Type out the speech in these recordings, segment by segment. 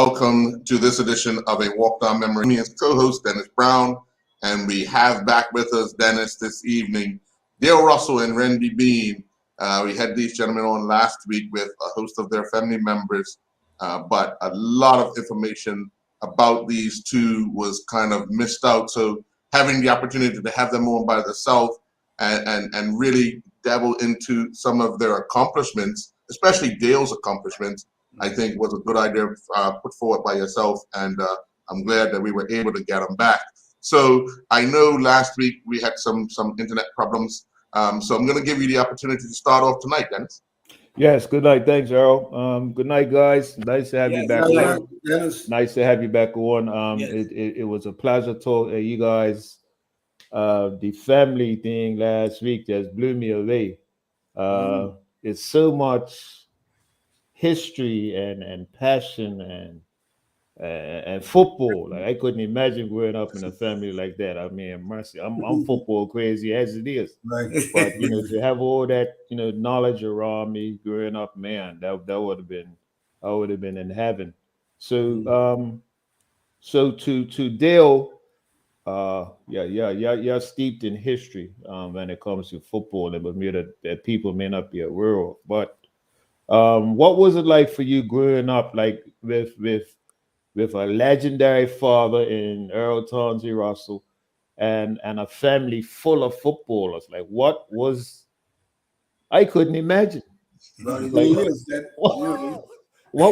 welcome to this edition of A Walk Down Memory. Me as co-host Dennis Brown, and we have back with us, Dennis, this evening, Dale Russell and Randy Bean. We had these gentlemen on last week with a host of their family members, but a lot of information about these two was kind of missed out. So having the opportunity to have them on by themselves and really dabble into some of their accomplishments, especially Dale's accomplishments, I think was a good idea put forward by yourself, and I'm glad that we were able to get them back. So I know last week we had some internet problems, so I'm going to give you the opportunity to start off tonight, Dennis. Yes, good night. Thanks, Earl. Good night, guys. Nice to have you back on. Yes. Nice to have you back on. Yes. It was a pleasure talking to you guys. The family thing last week just blew me away. It's so much history and passion and football. Like, I couldn't imagine growing up in a family like that. I mean, mercy, I'm football crazy as it is. Right. But to have all that knowledge around me growing up, man, that would have been, I would have been in heaven. So so to Dale, you're steeped in history when it comes to football and Bermuda that people may not be aware of. But what was it like for you growing up, like with a legendary father in Earl Tonzi Russell and a family full of footballers? Like, what was, I couldn't imagine. Well, Like, what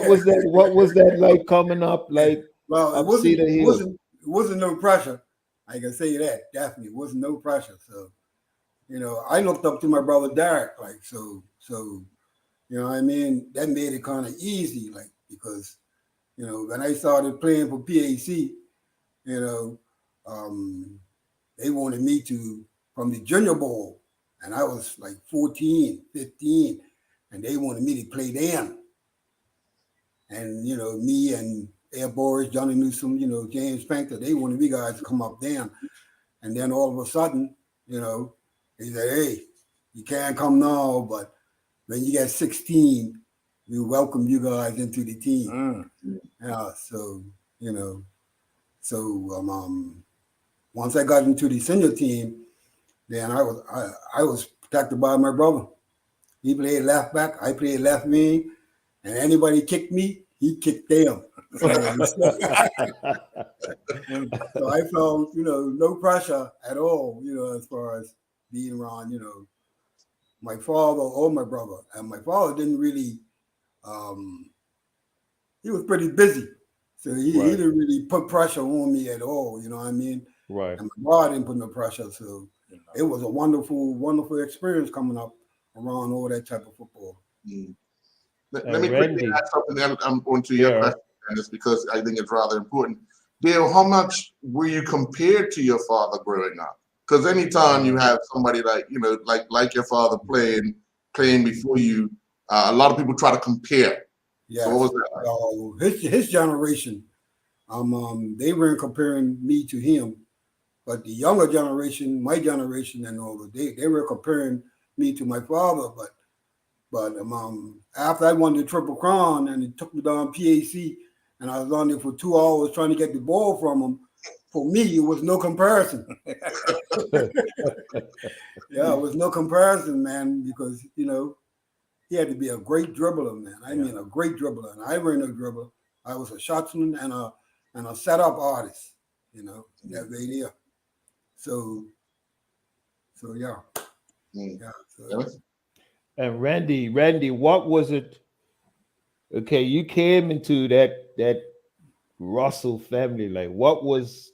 was that? What was that like coming up? Like, well, it wasn't no pressure. I can say that definitely it wasn't no pressure. So, I looked up to my brother Derek, like so. You know what I mean? That made it kind of easy, like, because, when I started playing for PAC, they wanted me to, from the junior bowl, and I was like 14, 15, and they wanted me to play them. And, me and Air Boris, Johnny Newsom, James Painter, they wanted me guys to come up there. And then all of a sudden, he said, hey, you can't come now, but when you get 16, we welcome you guys into the team. Yeah, so once I got into the senior team, then I was protected by my brother. He played left back, I played left wing, and anybody kicked me, he kicked them. So I felt, no pressure at all, as far as being around, my father or my brother. And my father didn't really, he was pretty busy. So he didn't really put pressure on me at all, you know what I mean? Right. And my brother didn't put no pressure. So it was a wonderful, wonderful experience coming up around all that type of football. Let me quickly add something that I'm going to your question, Dennis, because I think it's rather important. Dale, how much were you compared to your father growing up? Because anytime you have somebody like your father playing before you, a lot of people try to compare. Yeah. So what was that like? His generation, they weren't comparing me to him, but the younger generation, my generation, and all they were comparing me to my father. But after I won the Triple Crown and he took me down PAC, and I was on there for 2 hours trying to get the ball from him. For me, it was no comparison. Yeah, it was no comparison, man, because, he had to be a great dribbler, man. I mean, a great dribbler. And I were no dribbler. I was a shotsman and a setup artist, that way there. So yeah. Yeah. So. And Randy, what was it? Okay, you came into that Russell family. Like, what was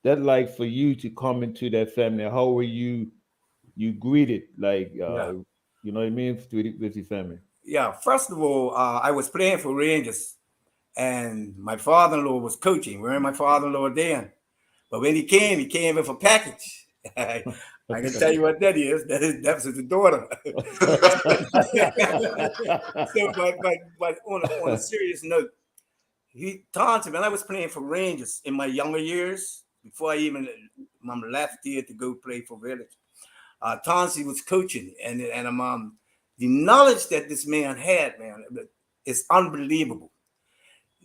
that like for you to come into that family? How were you greeted? Like, you know what I mean, with your family? Yeah, first of all, I was playing for Rangers, and my father-in-law was coaching. We're my father-in-law then. But when he came with a package. I can tell you what that is. That was his daughter. So, but on a serious note, he taunted me. And I was playing for Rangers in my younger years before I even left here to go play for Village. Tonzi was coaching, and the knowledge that this man had, man, it's unbelievable.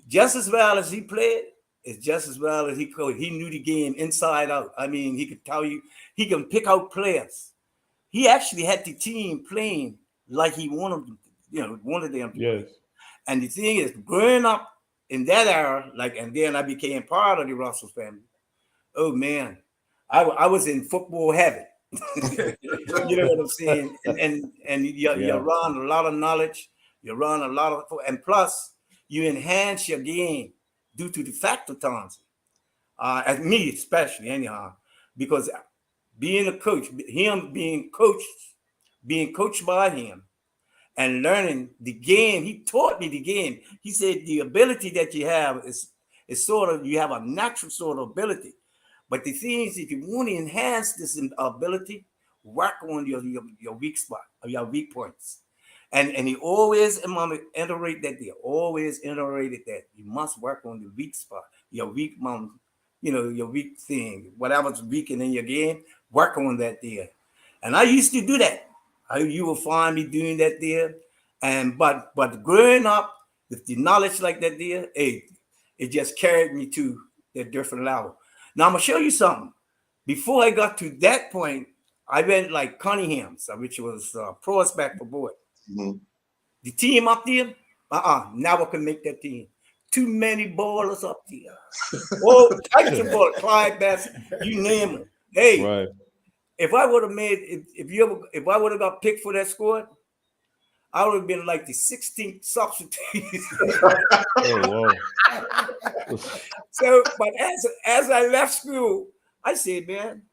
just as well as he played, it's just as well as he could. He knew the game inside out. I mean, he could tell you, he can pick out players. He actually had the team playing like he wanted them, wanted them to Yes. play. And the thing is, growing up in that era, and then I became part of the Russell family. Oh man, I was in football heaven. You know what I'm saying? And you run a lot of knowledge, you run a lot of, and plus you enhance your game due to the fact of Tonzi. As me especially, anyhow, because being a coach, him being coached by him, and learning the game, he taught me the game. He said the ability that you have is sort of, you have a natural sort of ability. But the thing is, if you want to enhance this ability, work on your weak spot or your weak points. And he always iterated that there, always iterated that you must work on the weak spot, your weak your weak thing, whatever's weak in your game, work on that there. And I used to do that. You will find me doing that there. And but growing up with the knowledge like that there, it just carried me to a different level. Now I'm gonna show you something. Before I got to that point, I went like Cunningham's, which was prospect for boy. Mm-hmm. The team up there, never can make that team. Too many ballers up there. Oh, types of ballers, Clyde Bassett, you name them. Hey, Right. if I would have made, if I would have got picked for that squad, I would have been like the 16th substitute. Oh, wow. So, but as I left school, I said, man,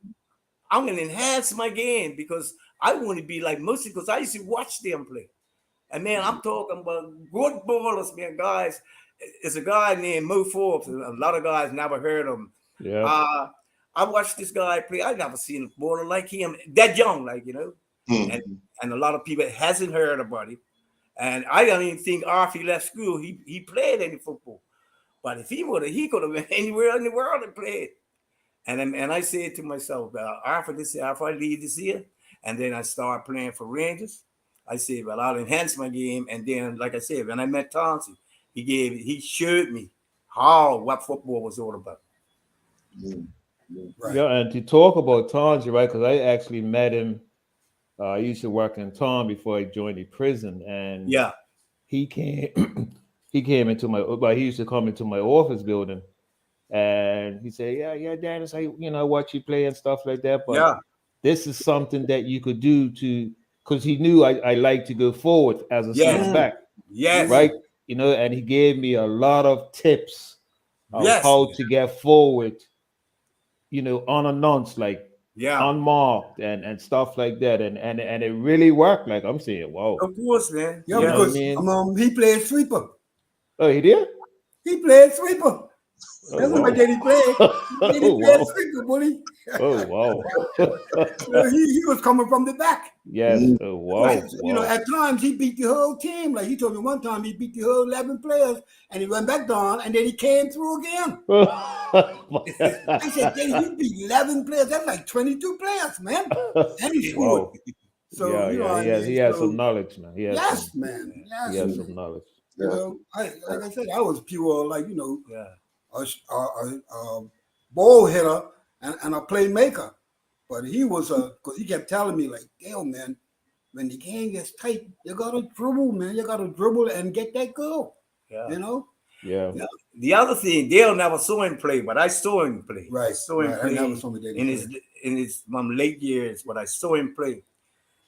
I'm gonna enhance my game because I want to be like Mostly, because I used to watch them play. And man, I'm talking about good ballers, man, guys. It's a guy named Mo Forbes. A lot of guys never heard of him. Yeah. I watched this guy play. I never seen a baller like him that young, Mm-hmm. and a lot of people hasn't heard about him. And I don't even think after he left school, he played any football. But if he could have been anywhere in the world and played. And I said to myself, after I leave this year, and then I start playing for Rangers, I said, well, I'll enhance my game. And then, like I said, when I met Tonzi, he showed me what football was all about. Right. Yeah, and to talk about Tonji, right? Because I actually met him. I used to work in Tom before I joined the prison, and Yeah, he came. He came into he used to come into my office building, and he said, "Yeah, Dennis, I watch you play and stuff like that. But yeah, this is something that you could do because he knew I like to go forward as a center back, yes, right? And he gave me a lot of tips of Yes. how to get forward, unannounced, like yeah. unmarked and stuff like that, and it really worked. Like I'm saying, wow. Of course, man. Yeah, You know what I because mean? he played sweeper. Oh, he did? He played sweeper. Oh, That's wow. what he played. He Oh, played wow. sweeper, buddy. Oh, wow. He was coming from the back. Yes. Oh, wow. Right. Wow. At times he beat the whole team. Like he told me one time he beat the whole 11 players and he went back down and then he came through again. I said, Daddy, you beat 11 players. That's like 22 players, man. And he scored. Wow. So, He has some knowledge, man. Yes, man. Yes. He has some knowledge. Like I said, I was pure, Yeah. a ball hitter and a playmaker. But he was because he kept telling me, like, damn, man, when the game gets tight, you gotta dribble, man. You gotta dribble and get that goal. Yeah. Yeah. The other thing, Dale never saw him play, but I saw him play. Right. I saw him I play never saw him play. in his late years, but I saw him play.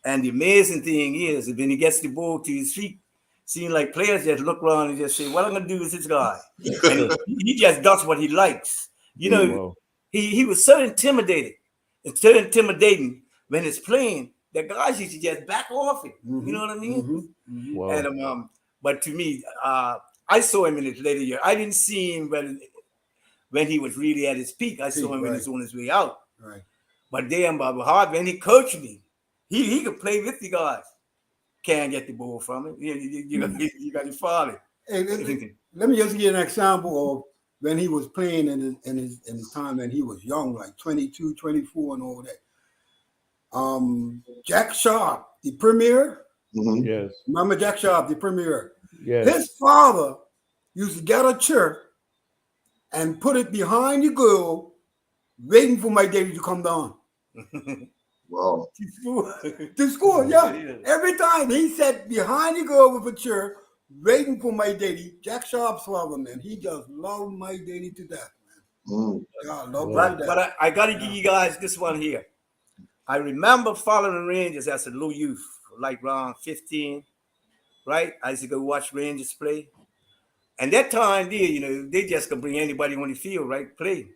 And the amazing thing is, when he gets the ball to his feet, seeing like players just look around and just say, "What I'm gonna do is this guy," and he just does what he likes. Wow. He was so intimidating. It's so intimidating when it's playing that guys used to just back off it. You know what I mean? Wow. And but to me, I saw him in his later year. I didn't see him when he was really at his peak. I saw him when he was on his way out. Right. But damn, Bob Hard, when he coached me, he could play with the guys. Can't get the ball from him. You got to follow it. Hey, let me just give an example of when he was playing in his time when he was young, like 22, 24 and all that. Jack Sharp, the premier. Mm-hmm. Yes. Remember Jack Sharp, the premier? Yes. His father used to get a chair and put it behind the goal, waiting for my daddy to come down. Wow. To school, yeah. Every time he sat behind the goal with a chair, waiting for my daddy. Jack Sharp's father, man. He just loved my daddy to death, man. Mm. Yeah, I love But, I got to give you guys this one here. I remember following Rangers as a little youth, like around 15, right? I used to go watch Rangers play. And that time there, you know, they just could bring anybody on the field, right? Play.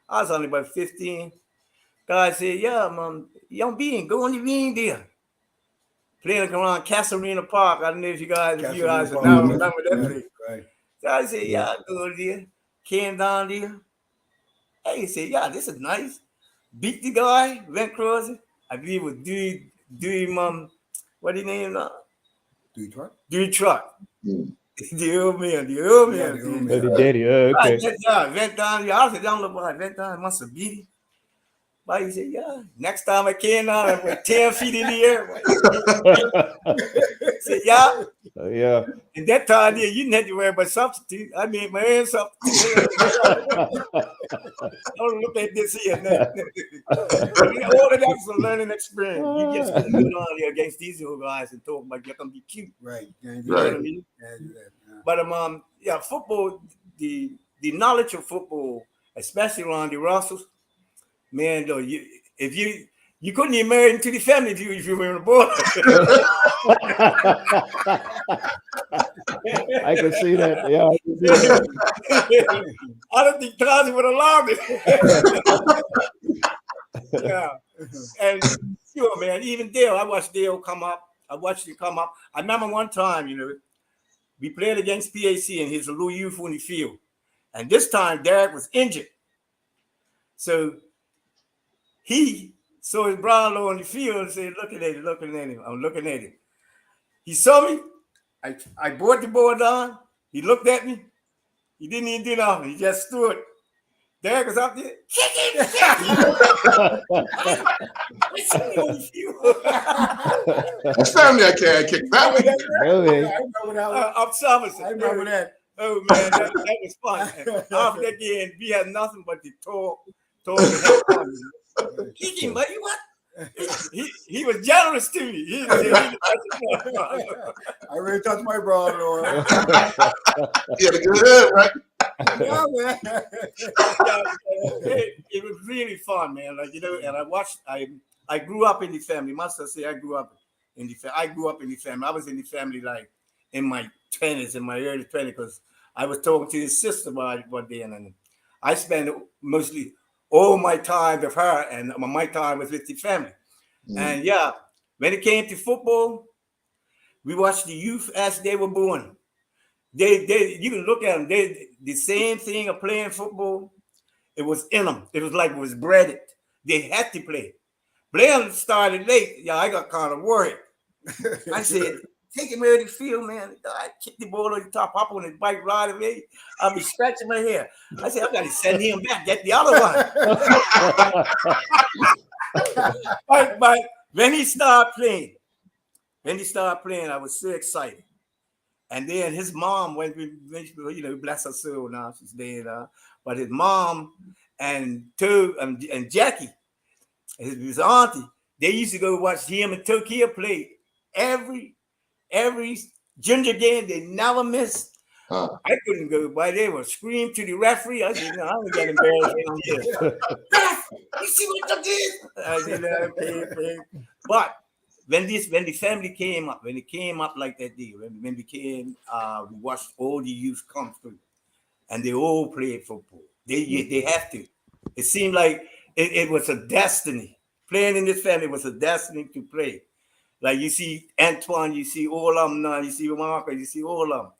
I was only about 15. Guy said, yeah, young being, go on the ring there. Playing around Casarina Park. I don't know if you guys now remember that place. Right. So I said, yeah, I'll go there. Came down there. Hey, he said, yeah, this is nice. Beat the guy, went crossing. I believe it was Dewey, what his name now? Dewey Truck. Mm. The old man. The daddy, okay. Yeah, went down there. I said, young little boy, went down, must have beat him. But he said, yeah. Next time I came down, I went 10 feet in the air. I said, yeah. Yeah. And that time there, you didn't have to worry about substitute. I mean, my own substitute. Don't look at this here. All of that was a learning experience. You just go down there against these old guys and talk about you're going to be cute. Right. You know what I mean? But yeah, football, the knowledge of football, especially around the Russells, man, though, if you couldn't even marry into the family if you were in a boy. I can see that. Yeah, I can see that. I don't think Tazi would allow me. Yeah. And sure, man, even Dale, I watched Dale come up. I watched him come up. I remember one time, you know, we played against PAC and he's a little youth on the field. And this time Derek was injured. So he saw his Brownlow on the field and said, looking at him. I'm looking at him. He saw me. I brought the ball down. He looked at me. He didn't even do nothing. He just stood. Derek was up there. Kick it! That's family I can't kick that way. Really? I'm sorry. I remember that. Oh, man, that was fun. After that game, we had nothing but the talk. Kick him, buddy, what? He was generous to me. I really touched my brother. He had a good head, right? Yeah, man. It was really fun, man. Like, you know, and I grew up in the family. Must I say I grew up in the family. I was in the family like in my 20s, in my early 20s, because I was talking to his sister one day, and I spent mostly all my time with her, and my time was with the family. And yeah, when it came to football, we watched the youth as they were born. You can look at them. The same thing of playing football. It was in them. It was like it was bred. They had to play. Blair started late. Yeah, I got kind of worried. I said, take him out of the field, man. I kick the ball on the top, hop on his bike, ride away. I'll be scratching my hair. I said, I got to send him back, get the other one. but when he started playing, I was so excited. And then his mom, when you know, bless her soul now, she's dead. But his mom and Jackie, his auntie, they used to go watch him and Tokia play every junior game. They never missed. I couldn't go by. They would scream to the referee. I said, no, I don't get embarrassed around here. You see what you did? I said, okay. But when the family came up, like that day, when we watched all the youth come through, and they all played football. They have to. It seemed like it was a destiny. Playing in this family was a destiny to play. Like you see Antoine, you see all of them now, you see Marco, you see all of them.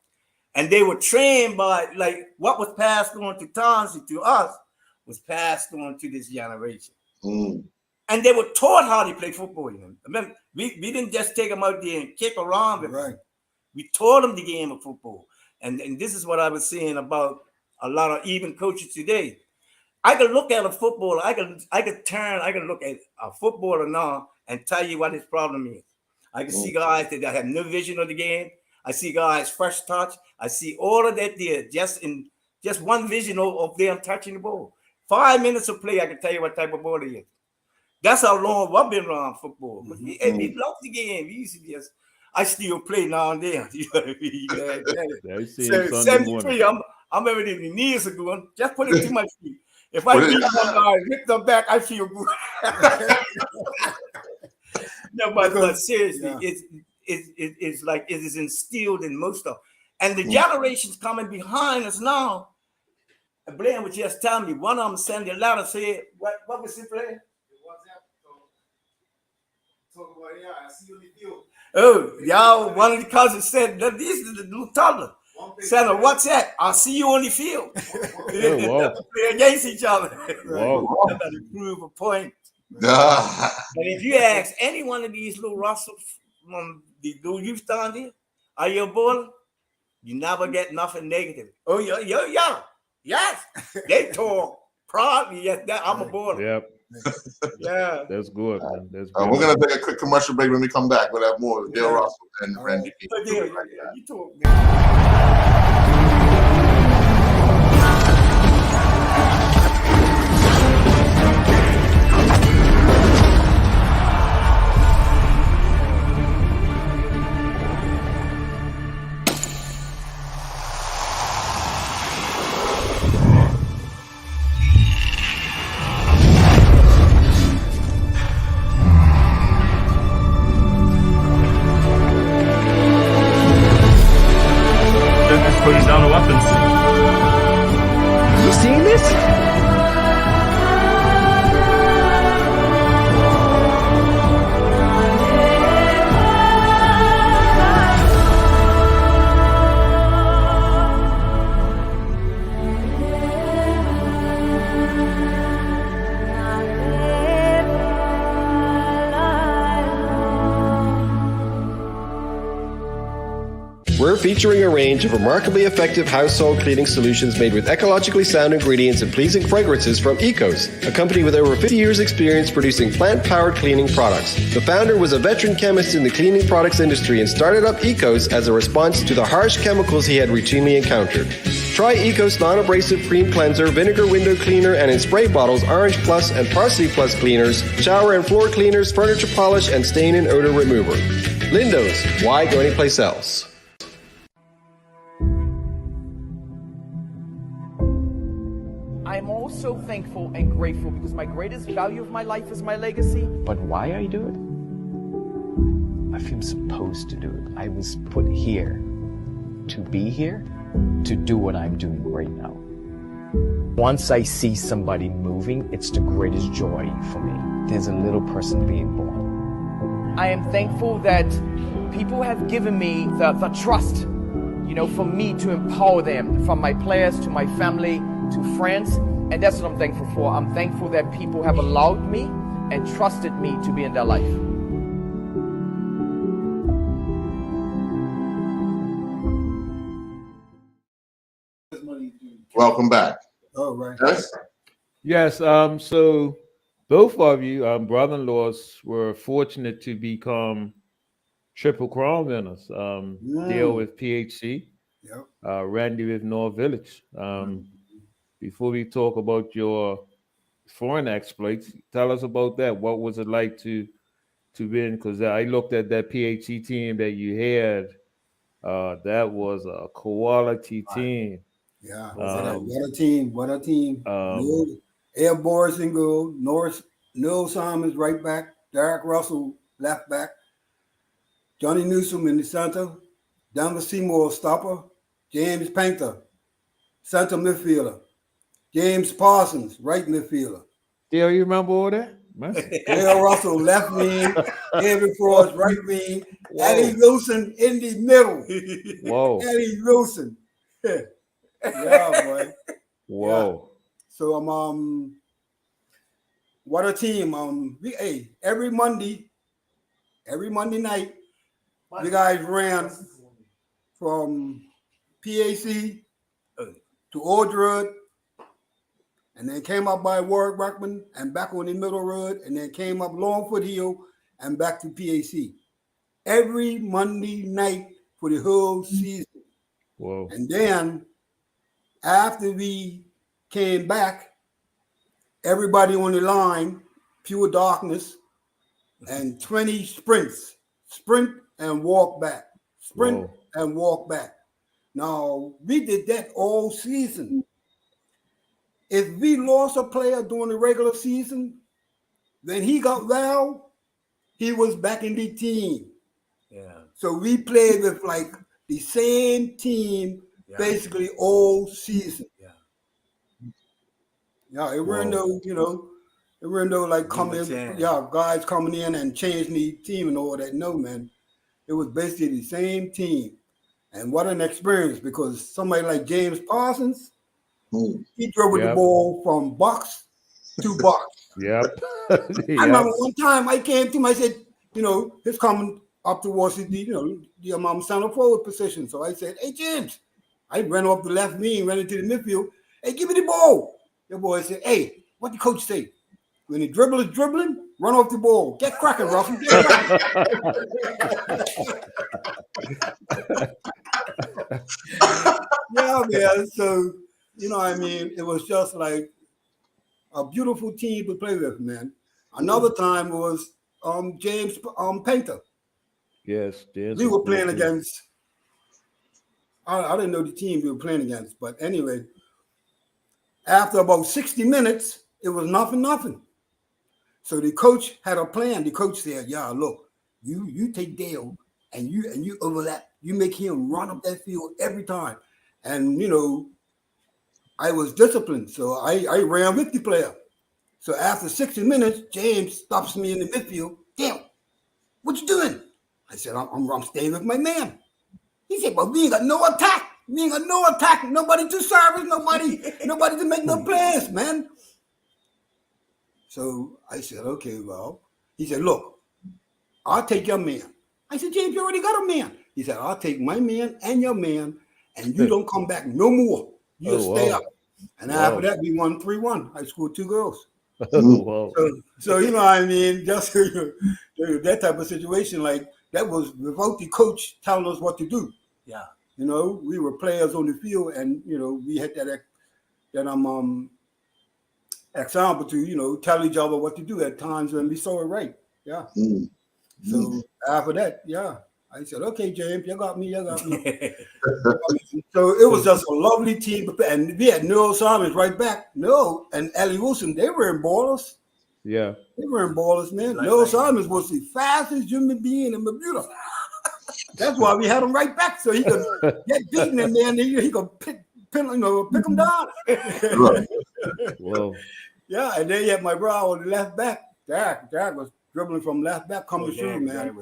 And they were trained by, like, what was passed on to Tonzi, to us, was passed on to this generation. And they were taught how to play football. You know? Remember, we didn't just take them out there and kick around with them. We taught them the game of football. And this is what I was saying about a lot of even coaches today. I could look at a footballer, I could look at a footballer now and tell you what his problem is. I can see guys that have no vision of the game. I see guys first touch. I see all of that there just one vision of them touching the ball. 5 minutes of play, I can tell you what type of ball it is. That's how long I've been around football. But we love the game. We used to just, I still play now and then. You know what I mean? So 73, I'm everything years ago. Just put it to my feet. If I beat one guy, lift them back, I feel good. No, but seriously, it's like it is instilled in most of, and the generations coming behind us now. Blaine was just telling me, one of them sent a letter, said, what was it, Blaine? Talk about, I see you in the field. Oh, y'all, one of the cousins said, that this is the new toddler. Santa, what's that? I'll see you on the field. Play against each other. Whoa. To prove a point. And if you ask any one of these little Russells from the little youth down there, are you a baller? You never get nothing negative. Oh, yeah. Yes. They talk proudly. Yes, I'm a baller. Yep. Yeah. That's good, man. That's good. We're going to take a quick commercial break. When we come back, we'll have more with Dale Russell and Randy. You talk, man. Putting down the weapons. You seeing this? We're featuring a range of remarkably effective household cleaning solutions made with ecologically sound ingredients and pleasing fragrances from Ecos, a company with over 50 years' experience producing plant-powered cleaning products. The founder was a veteran chemist in the cleaning products industry and started up Ecos as a response to the harsh chemicals he had routinely encountered. Try Ecos non-abrasive cream cleanser, vinegar window cleaner, and in spray bottles, Orange Plus and Parsley Plus cleaners, shower and floor cleaners, furniture polish, and stain and odor remover. Lindo's, why go anyplace else? I'm also thankful and grateful because my greatest value of my life is my legacy. But why I do it? I feel supposed to do it. I was put here to be here, to do what I'm doing right now. Once I see somebody moving, it's the greatest joy for me. There's a little person being born. I am thankful that people have given me the trust, for me to empower them, from my players to my family to friends. And that's what I'm thankful for. I'm thankful that people have allowed me and trusted me to be in their life. Welcome back. All right. Yes? Yes. So both of you, brother-in-laws, were fortunate to become Triple Crown winners. Dale with PHC, Randy with North Village. Before we talk about your foreign exploits, tell us about that. What was it like to win? Because I looked at that PHC team that you had. That was a quality team. Yeah, what a team. Air Boris in goal, Noel Simons right back, Derek Russell left back, Johnny Newsom in the center, Denver Seymour stopper, James Painter, center midfielder, James Parsons, right midfielder. Dale, you remember all that? Dale Russell left wing, David Frost right wing, Eddie Wilson in the middle. Whoa. Eddie Wilson. Yeah, boy. Whoa. Yeah. So what a team. Every Monday night, you guys ran from PAC to Ordred, and then came up by Warwick Rockman and back on the Middle Road, and then came up Longfoot Hill and back to PAC. Every Monday night for the whole season. Whoa. And then after we came back, everybody on the line, pure darkness, and 20 sprints, sprint and walk back, sprint Whoa. and walk back. Now, we did that all season. If we lost a player during the regular season, when he got well, he was back in the team. Yeah. So we played with like the same team basically all season. Yeah, it weren't no, you know, it weren't no like coming, guys coming in and changing the team and all that. No, man. It was basically the same team. And what an experience, because somebody like James Parsons, he dribbled the ball from box to box. Yep. I remember one time I came to him, I said, you know, he's coming up towards the, you know, the center forward position. So I said, hey, James. I ran off the left wing, ran into the midfield. Hey, give me the ball. The boy said, hey, what the coach say? When the dribble is dribbling, run off the ball. Get cracking, Russell. Get cracking. Yeah, man. So, you know what I mean? It was just like a beautiful team to play with, man. Another time was James Painter. Yes, James. We were playing against, I didn't know the team we were playing against, but anyway, after about 60 minutes, it was nothing. So the coach had a plan. The coach said, yeah, look, you take Dale and you overlap. You make him run up that field every time. And, you know, I was disciplined, so I ran with the player. So after 60 minutes, James stops me in the midfield. Damn, what you doing? I said, I'm staying with my man. He said, but we ain't got no attack. We ain't got no attack. Nobody to service, nobody to make no plays, man. So I said, okay, well. He said, look, I'll take your man. I said, James, you already got a man. He said, I'll take my man and your man, and you don't come back no more. You'll stay up. And after that, we won 3-1. I scored 2 goals. So you know what I mean? Just that type of situation, like that was without the coach telling us what to do. Yeah. You know, we were players on the field, and you know, we had that example to, you know, tell each other what to do at times when we saw it right. Yeah. So after that, I said, okay, James, you got me. So it was just a lovely team. And we had Noel Simons right back. No, and Ellie Wilson, they were in ballers. Yeah. They were in ballers, man. Noel Simons was the fastest human being in Bermuda. That's why we had him right back, so he could get beaten, and then he could pick him down. Whoa. Yeah, and then you had my brother on the left back. Jack was dribbling from left back, coming through, man.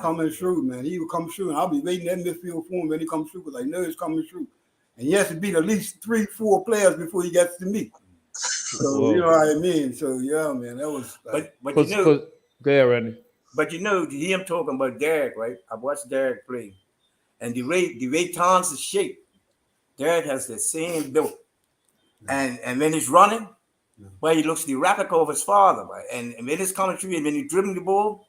Coming through, man. He would come through, and I'll be waiting that midfield for him when he comes through, because I know he's coming through. And he has to beat at least 3-4 players before he gets to me. So you know what I mean. So yeah, man, that was. But you know, go ahead, Randy. But you know, him talking about Derek, right? I watched Derek play, and the way Tom's is shaped, Derek has the same build, and when he's running, well, he looks the replica of his father, right? And when he's coming through, and when he's dribbling the ball,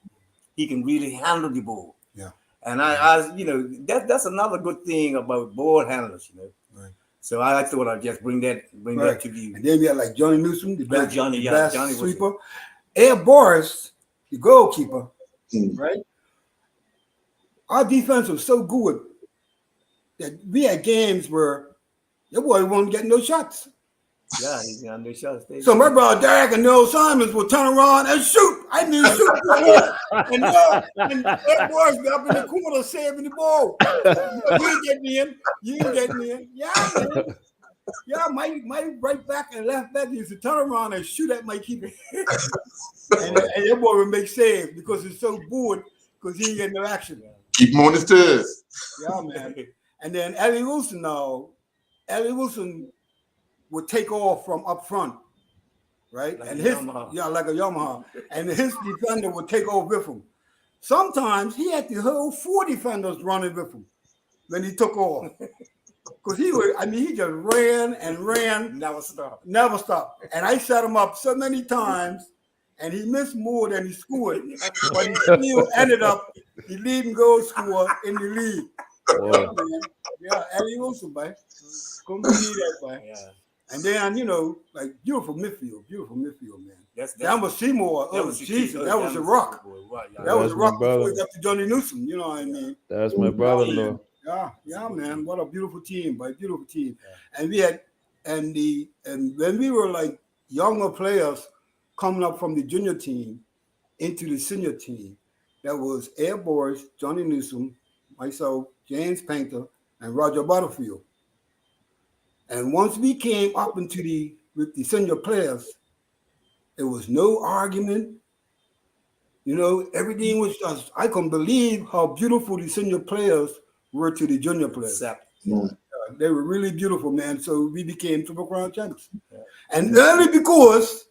he can really handle the ball. Yeah. And I you know, that's another good thing about ball handlers, you know. Right. So I thought I'd just bring that to you. And then we had like Johnny Newsom, the best, Johnny sweeper. Ed Boris, the goalkeeper, right? Our defense was so good that we had games where your boy wasn't getting no shots. Yeah, he's got no shots. So my brother Derek and Noel Simons would turn around and shoot. I mean, shoot. And Ed Boris be up in the corner saving the ball. You ain't getting in. You ain't getting in. Yeah, man. Yeah, my right back and left back used to turn around and shoot at my keeper. and that boy would make saves because he's so bored because he ain't getting no action. Keep him on his toes. Yeah, man. And then Ellie Wilson would take off from up front, right? Like and like a Yamaha. And his defender would take off with him. Sometimes he had the whole 4 defenders running with him when he took off. Because he just ran and ran. Never stopped. And I set him up so many times, and he missed more than he scored. But he still ended up the leading goal scorer in the league. Boy. man. Yeah, Eddie Wilson, boy. Couldn't believe that, boy. Yeah, And then, you know, like beautiful midfield, man. that's That was Seymour. that Oh, was the Jesus, key. that was a rock. Right, yeah. That was That's a my rock before brother. he got to Johnny Newsom. You know what I mean? That's my brother-in-law. Yeah, man. What a beautiful team, boy. Beautiful team. And we had, and when we were like younger players coming up from the junior team into the senior team, that was Ed Boris, Johnny Newsom, myself, James Painter, and Roger Butterfield. And once we came up into with the senior players, there was no argument. You know, everything was just, I couldn't believe how beautiful the senior players were to the junior players. Exactly. They were really beautiful, man. So we became Triple Crown champions. And only because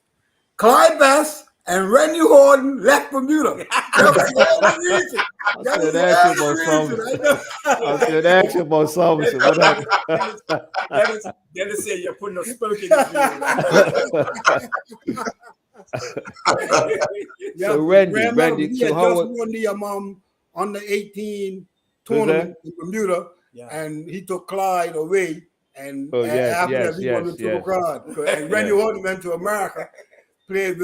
Clyde Bass and Randy Horton left Bermuda. That was the only reason. That was the only reason. I said, ask you about Somerset. What happened? Dennis said you're putting a spoke in his Yeah, So Randy, he so had how just was- won the under 18 tournament in Bermuda, Yeah. and he took Clyde away. And Oh, yes, after yes, that, we won the yes, Triple yes. Crown. And Randy Horton went to America, played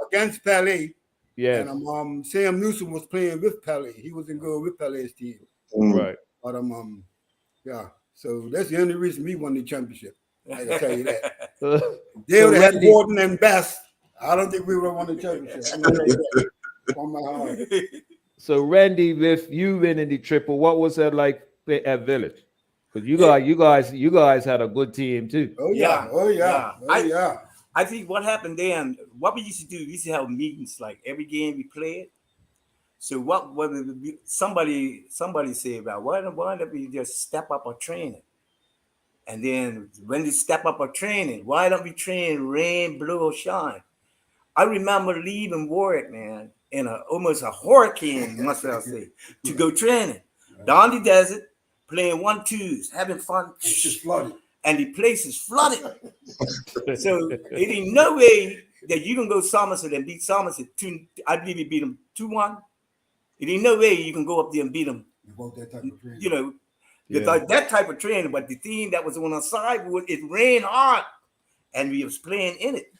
against Pelé. Yes, And Sam Newsom was playing with Pelé. He was in goal with Pelé's team. right. But yeah. So that's the only reason we won the championship. I can tell you that. They would have had Randy- Gordon and Bass. I don't think we would have won the championship. I'm gonna tell you that from my heart. So Randy, with you winning the triple, what was that like at Village? Because you guys had a good team too. Oh yeah. I think what happened then, what we used to do, we used to have meetings like every game we played. So somebody said about why don't we just step up our training? And then when we step up our training, why don't we train rain, blow, or shine? I remember leaving Warwick, man, in almost a hurricane, must I say, to go training. Down the desert, playing 1-2s, having fun. It's just flooded. And the place is flooded. So it ain't no way that you can go Somerset and beat Somerset. I believe you beat them 2-1. It ain't no way you can go up there and beat them. About that type of training. You know, Yeah. without that type of training. But the thing that was on our side was it rained hard, and we was playing in it.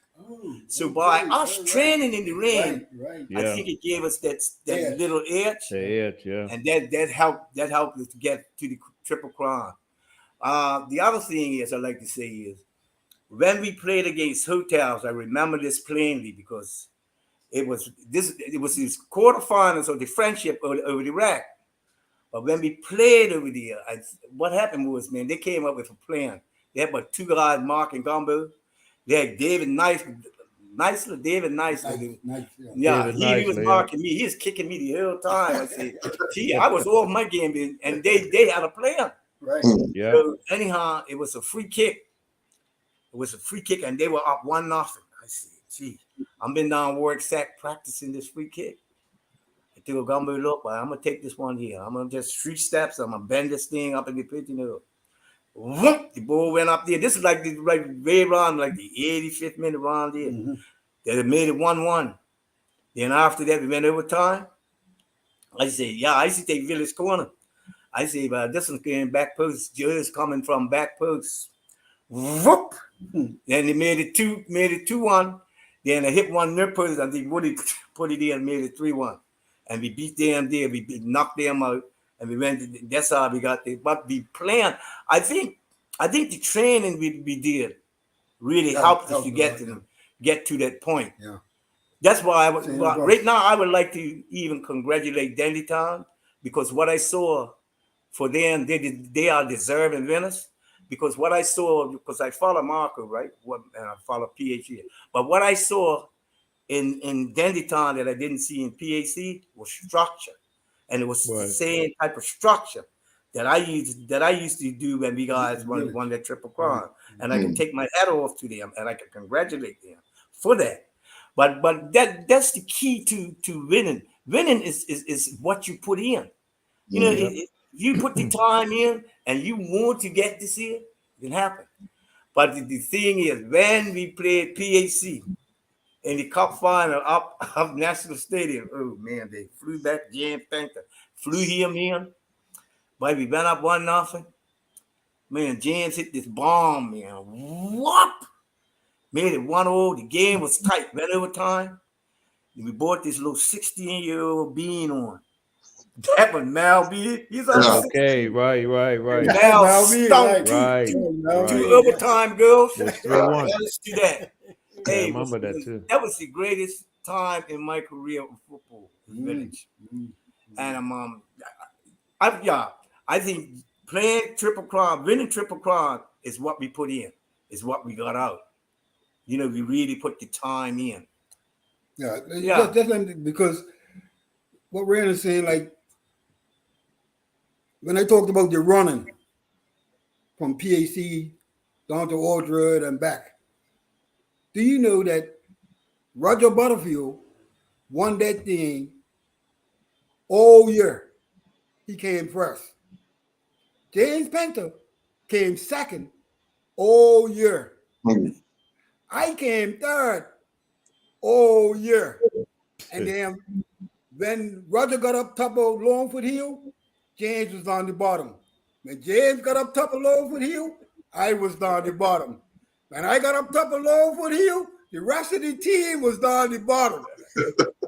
So by us training in the rain, Right. I Yeah. think it gave us that Edge. little edge, The edge, yeah. and that helped us to get to the Triple Crown. The other thing is I like to say is when we played against Hotels, I remember this plainly because it was these quarterfinals of the friendship over the rack. But when we played over there, what happened was, man, they came up with a plan. They had about two guys, Mark and Gumbo. They had David Nicely. Nice, Yeah, David he was Nicely, marking me. He was kicking me the whole time. I said, gee, I was off my game, and they had a plan. Right. Yeah. So anyhow, it was a free kick. And they were up 1-0. I said, gee, I've been down Warwick Sack practicing this free kick. I told Gumbo, look, I'm gonna take this one here. I'm gonna just 3 steps. I'm gonna bend this thing up in the pit, Whoop, the ball went up there. This is like way around, like the 85th minute round there. Mm-hmm. They made it 1-1. Then after that, we went overtime. I said, yeah, I used to take Village corner. I say, but this one's getting back post. Just coming from back post. Whoop. Then they made it 2-1. Then I hit one near post. I think Woody put it in and made it 3-1. And we beat them there. We knocked them out. And we went. That's how we got there. But we planned. I think the training we did really helped us to get to that point. Yeah. That's why right now I would like to even congratulate Dandytown because what I saw for them, they are deserving winners. Because what I saw, because I follow Marco, right? And I follow PHE. But what I saw in Dandytown that I didn't see in PAC was structure. And it was the same type of structure that I used to do when we guys won that Triple Crown. And I can take my hat off to them and I can congratulate them for that. But that's the key to winning. Winning is what you put in. You know, if you put the time in and you want to get this here, it can happen. But the thing is, when we played PAC in the cup final up National Stadium, oh man, they flew back. Jan Panther flew him in. But we went up 1-0. Man, James hit this bomb, man. Whoop! Made it 1-0. The game was tight. Went overtime. And we bought this little 16-year-old Bean on. That was Mal Bean. He's on Okay, right. Mal Mal Bean, stumped right. two overtime girls. It's 3-1. Let's do that. I Hey, remember that too. that was the greatest time in my career of football village. And I think playing Triple Crown, winning Triple Crown is what we put in, is what we got out. You know, we really put the time in. Yeah. Definitely, because what Rand is saying, like when I talked about the running from PAC down to Orchard and back, do you know that Roger Butterfield won that thing all year? He came first. James Penter came second all year. I came third all year. And then when Roger got up top of Longfoot Hill, James was on the bottom. When James got up top of Longfoot Hill, I was down the bottom. When I got up top of Longfoot Hill, the rest of the team was down the bottom.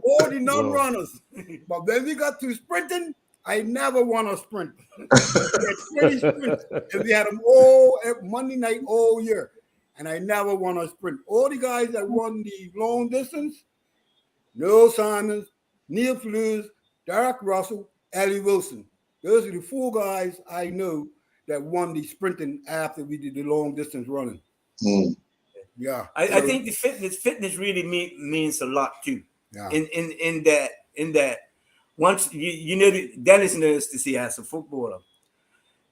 All the non-runners. But when we got to sprinting, I never won a sprint. We had 20 sprints, and we had them all Monday night all year. And I never won a sprint. All the guys that won the long distance, Noel Simons, Neil Fleurs, Derek Russell, Ellie Wilson. Those are the 4 guys I know that won the sprinting after we did the long distance running. Yeah. I think the fitness really means a lot too. Yeah. In that once you know, Dennis knows to see as a footballer.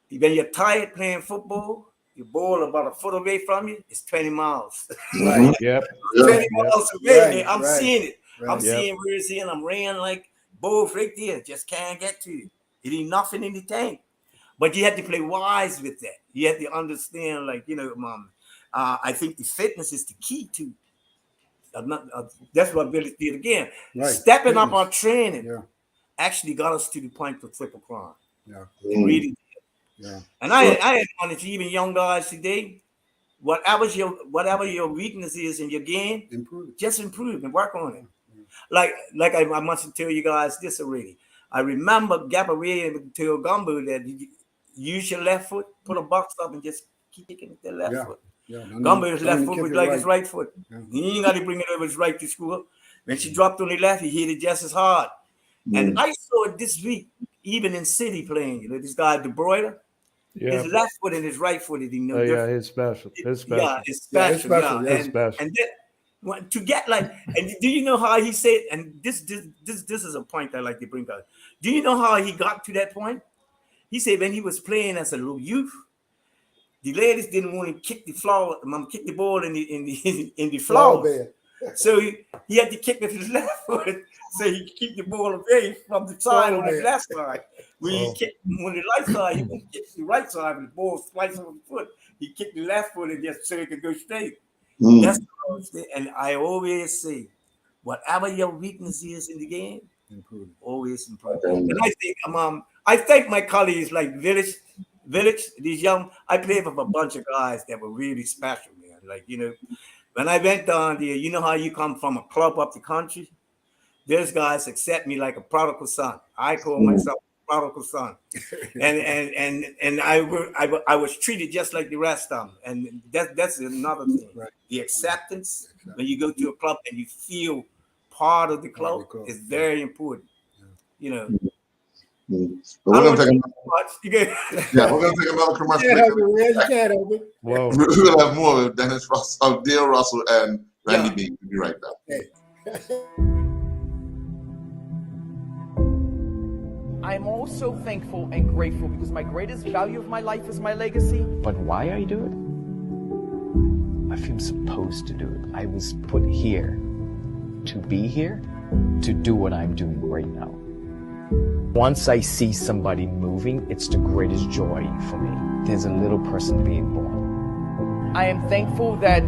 When you're tired playing football, your ball about a foot away from you, it's 20 miles. Right. Yep. 20 miles away. Right, I'm right, seeing it. right. I'm seeing where it's in. I'm ran like both right there. Just can't get to it. It ain't nothing in the tank. But you have to play wise with that. You have to understand, like, you know, I think the fitness is the key to. That's what Billy did again. Right. Stepping up our training Yeah. actually got us to the point of Triple Crown. Yeah. It really did. Yeah. And I want to even young guys today, whatever your weakness is in your game, Improve it. just improve and work on it. Like I must tell you guys this already. I remember Gabriel tell Gumbo that you use your left foot, put a box up, and just keep kicking with the left foot. Yeah. Gumbo's left foot was like his right foot. Yeah. He ain't got to bring it over his right to school. When she dropped on the left, he hit it just as hard. And I saw it this week, even in City playing. You know, this guy De Bruyne, Yeah. his left foot and his right foot is Oh, yeah, it's special. It's special. Yeah, it's special. special, Yeah. yeah. It's special. And then to get like, and do you know how he said? And this is a point I like to bring up. Do you know how he got to that point? He said when he was playing as a little youth, the ladies didn't want to kick the ball in the floor. bed. So he had to kick with his left foot, so he could keep the ball away from the side on the left side. When he kicked on the right side, he wouldn't kick the right side, and the ball sliced on the foot. He kicked the left foot and just so he could go straight. That's what I was saying. And I always say, whatever your weakness is in the game, Improve it. always improve. And I thank my colleagues like Village, these young. I played with a bunch of guys that were really special, man. Like, you know, when I went down there, you know how you come from a club up the country? Those guys accept me like a prodigal son. I call myself a prodigal son. and I was treated just like the rest of them. And that's another thing. Right. The acceptance when you go to a club and you feel part of the club is very important. You know. But we're gonna take we're gonna take another commercial. Whoa. We'll have more with Dennis Russell, Dale Russell, and Randy Bean. We'll be right back. I'm also thankful and grateful because my greatest value of my life is my legacy. But why I do it? I feel supposed to do it. I was put here to be here, to do what I'm doing right now. Once I see somebody moving, it's the greatest joy for me. There's a little person being born. I am thankful that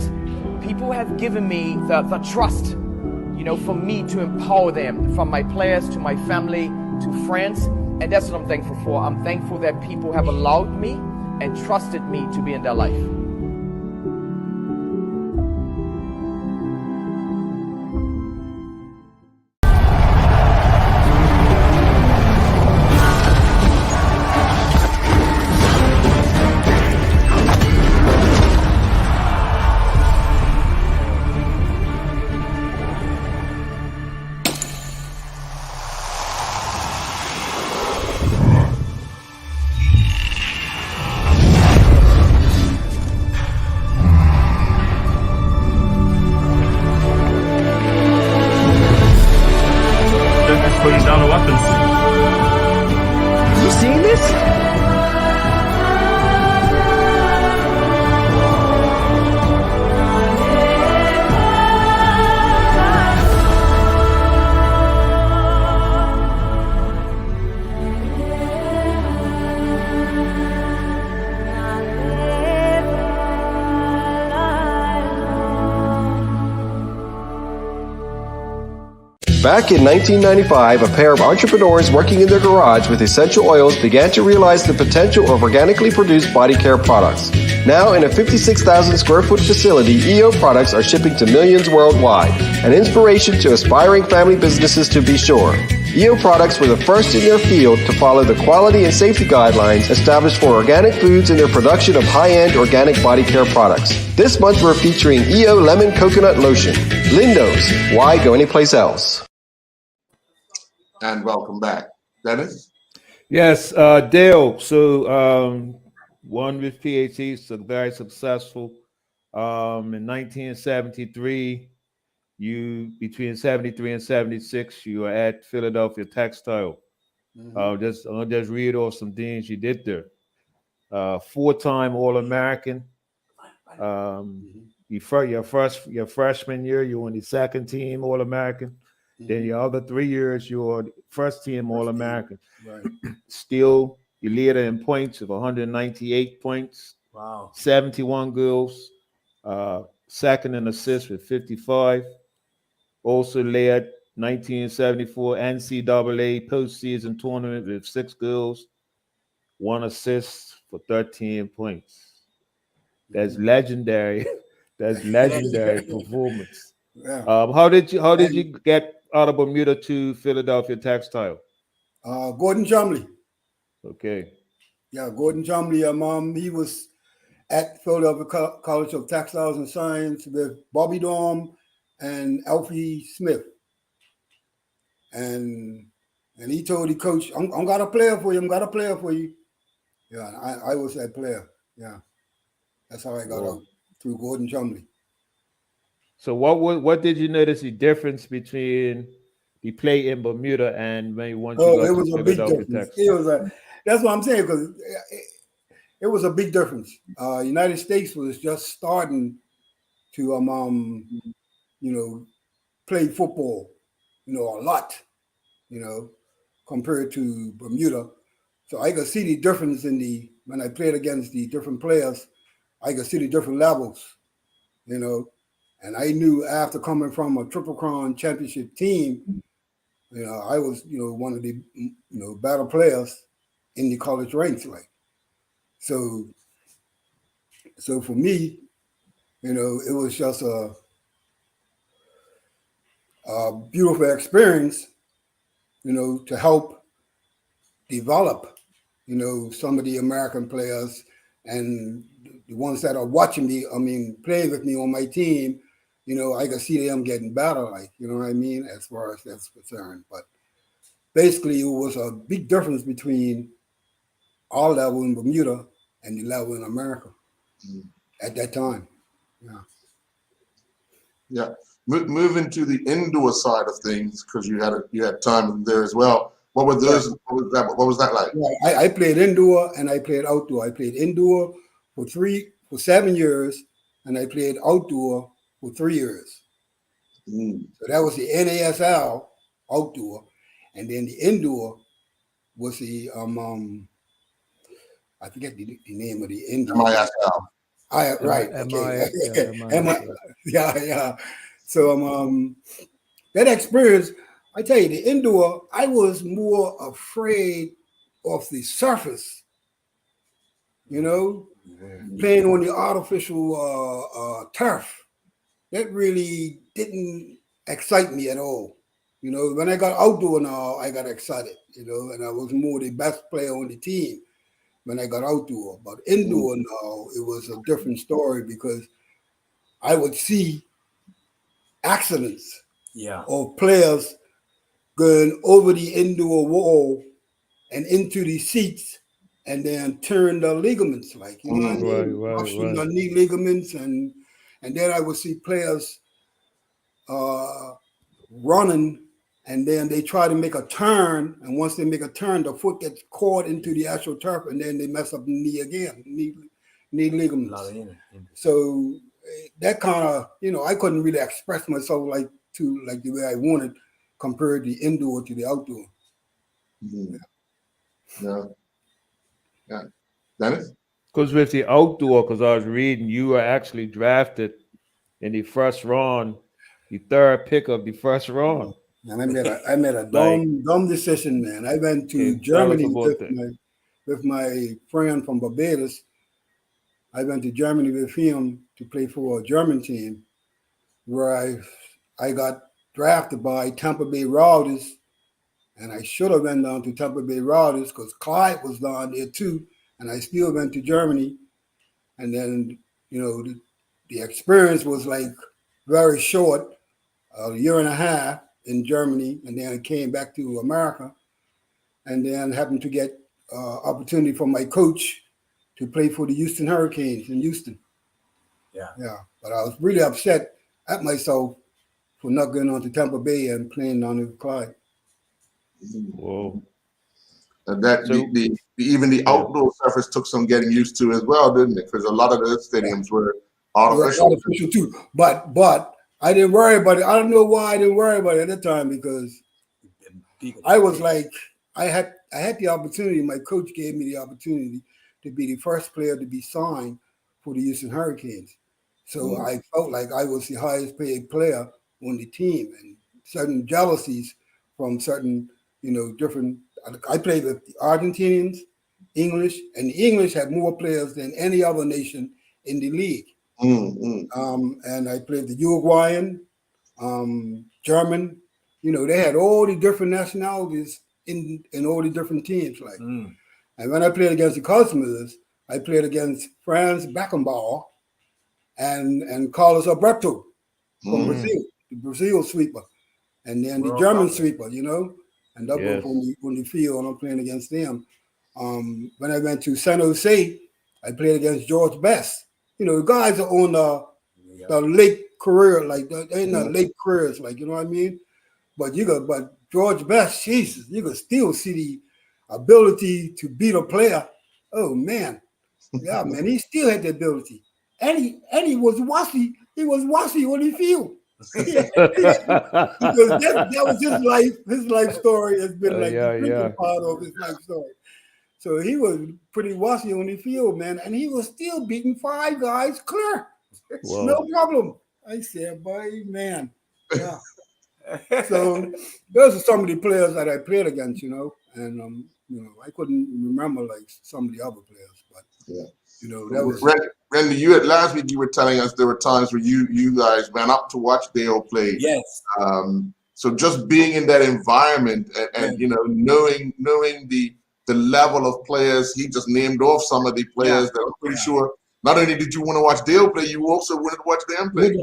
people have given me the trust, you know, for me to empower them, from my players to my family to friends. And that's what I'm thankful for. I'm thankful that people have allowed me and trusted me to be in their life. Dennis putting down the weapons. You seeing this? Back in 1995, a pair of entrepreneurs working in their garage with essential oils began to realize the potential of organically produced body care products. Now, in a 56,000 square foot facility, EO products are shipping to millions worldwide, an inspiration to aspiring family businesses to be sure. EO products were the first in their field to follow the quality and safety guidelines established for organic foods in their production of high-end organic body care products. This month we're featuring EO Lemon Coconut Lotion. Lindo's, why go anyplace else? And welcome back. Dennis? Yes, Dale. So one with PhD, so very successful. In 1973, you between 73 and 76, you were at Philadelphia Textile. I'll just read off some things you did there. 4-time All-American. Your freshman year, you were on the second team All-American. Then your other 3 years, you were first team All-American. Right. Still, you leader in points of 198 points. Wow. 71 goals. Second in assists with 55. Also led 1974 NCAA postseason tournament with 6 goals, 1 assist for 13 points. That's legendary. That's legendary performance. Yeah. How did you get out of Bermuda to Philadelphia Textile? Gordon Chumley. Okay. Yeah, Gordon Chumley. He was at Philadelphia College of Textiles and Science with Bobby Dorm and Alfie Smith. And he told the coach, I'm got a player for you. I'm got a player for you. Yeah, and I was that player. Yeah. That's how I got out, through Gordon Chumley. So what did you notice the difference between the play in Bermuda and when you went to go it was to a big Philadelphia, difference. Texas? That's what I'm saying, because it was a big difference. United States was just starting to play football, a lot, compared to Bermuda. So I could see the difference when I played against the different players, I could see the different levels, and I knew after coming from a Triple Crown championship team, I was, one of the, better players in the college ranks, So for me, it was just a beautiful experience, to help develop, some of the American players and the ones that are watching me, playing with me on my team, I can see them getting better, as far as that's concerned. But basically, it was a big difference between our level in Bermuda and the level in America at that time. Yeah. Yeah. Moving to the indoor side of things, because you had time there as well. What were those? Yeah. What was that like? Yeah, I played indoor and I played outdoor. I played indoor for 7 years, and I played outdoor for 3 years. So that was the NASL outdoor, and then the indoor was the I forget the name of the indoor. MISL. Right. Okay. Yeah. So that experience, I tell you, the indoor, I was more afraid off the surface, you know, playing on the artificial turf. That really didn't excite me at all. You know, when I got outdoor now, I got excited, you know, and I was more the best player on the team when I got outdoor. But indoor now, it was a different story because I would see accidents of players going over the indoor wall and into the seats and then turn the ligaments, like, you know what I mean? Rupturing the knee ligaments, and then I would see players running, and then they try to make a turn, and once they make a turn, the foot gets caught into the actual turf, and then they mess up the knee again, knee ligaments. So that kind of, you know, I couldn't really express myself like the way I wanted compared the indoor to the outdoor. Yeah. Dennis? Because with the outdoor, because I was reading, you were actually drafted in the first round, the third pick of the first round. And I made a dumb decision, man. I went to Germany with my friend from Barbados. I went to Germany with him to play for a German team, where I got drafted by Tampa Bay Rowdies, and I should have went down to Tampa Bay Rowdies because Clyde was down there too, and I still went to Germany. And then, you know, the experience was like very short, a year and a half in Germany, and then I came back to America, and then happened to get opportunity from my coach to play for the Houston Hurricanes in Houston. Yeah. But I was really upset at myself for not going on to Tampa Bay and playing on with Clyde. Whoa. And that even the outdoor surface took some getting used to as well, didn't it? Because a lot of the stadiums were artificial too. But I didn't worry about it. I don't know why I didn't worry about it at the time, because I was like, I had the opportunity. My coach gave me the opportunity to be the first player to be signed for the Houston Hurricanes. So I felt like I was the highest paid player on the team, and certain jealousies from certain, you know, different. I played with the Argentinians, English, and the English had more players than any other nation in the league. And I played the Uruguayan, German. You know, they had all the different nationalities in all the different teams. Like, and when I played against the Cosmos, I played against Franz Beckenbauer and Carlos Alberto from Brazil, the Brazil sweeper, and then the German sweeper. You know, and that was on the field, and I'm playing against them. When I went to San Jose, I played against George Best. You know, the guys are on the late career, like they're in the late careers, like, you know what I mean? But George Best, Jesus, you could still see the ability to beat a player. Oh man, yeah, man, he still had the ability, and he was wassy. He was wassy on the field. Because that was his life. His life story has been like the part of his life story. So he was pretty wassy on the field, man, and he was still beating 5 guys clear. No problem. I said, boy, man. Yeah. So those are some of the players that I played against, you know, and you know, I couldn't remember like some of the other players, but you know, that was Randy, last week you were telling us there were times where you guys went up to watch Dale play. Yes. So just being in that environment and you know, knowing the level of players, he just named off some of the players that I'm pretty sure not only did you want to watch Dale play, you also wanted to watch them play.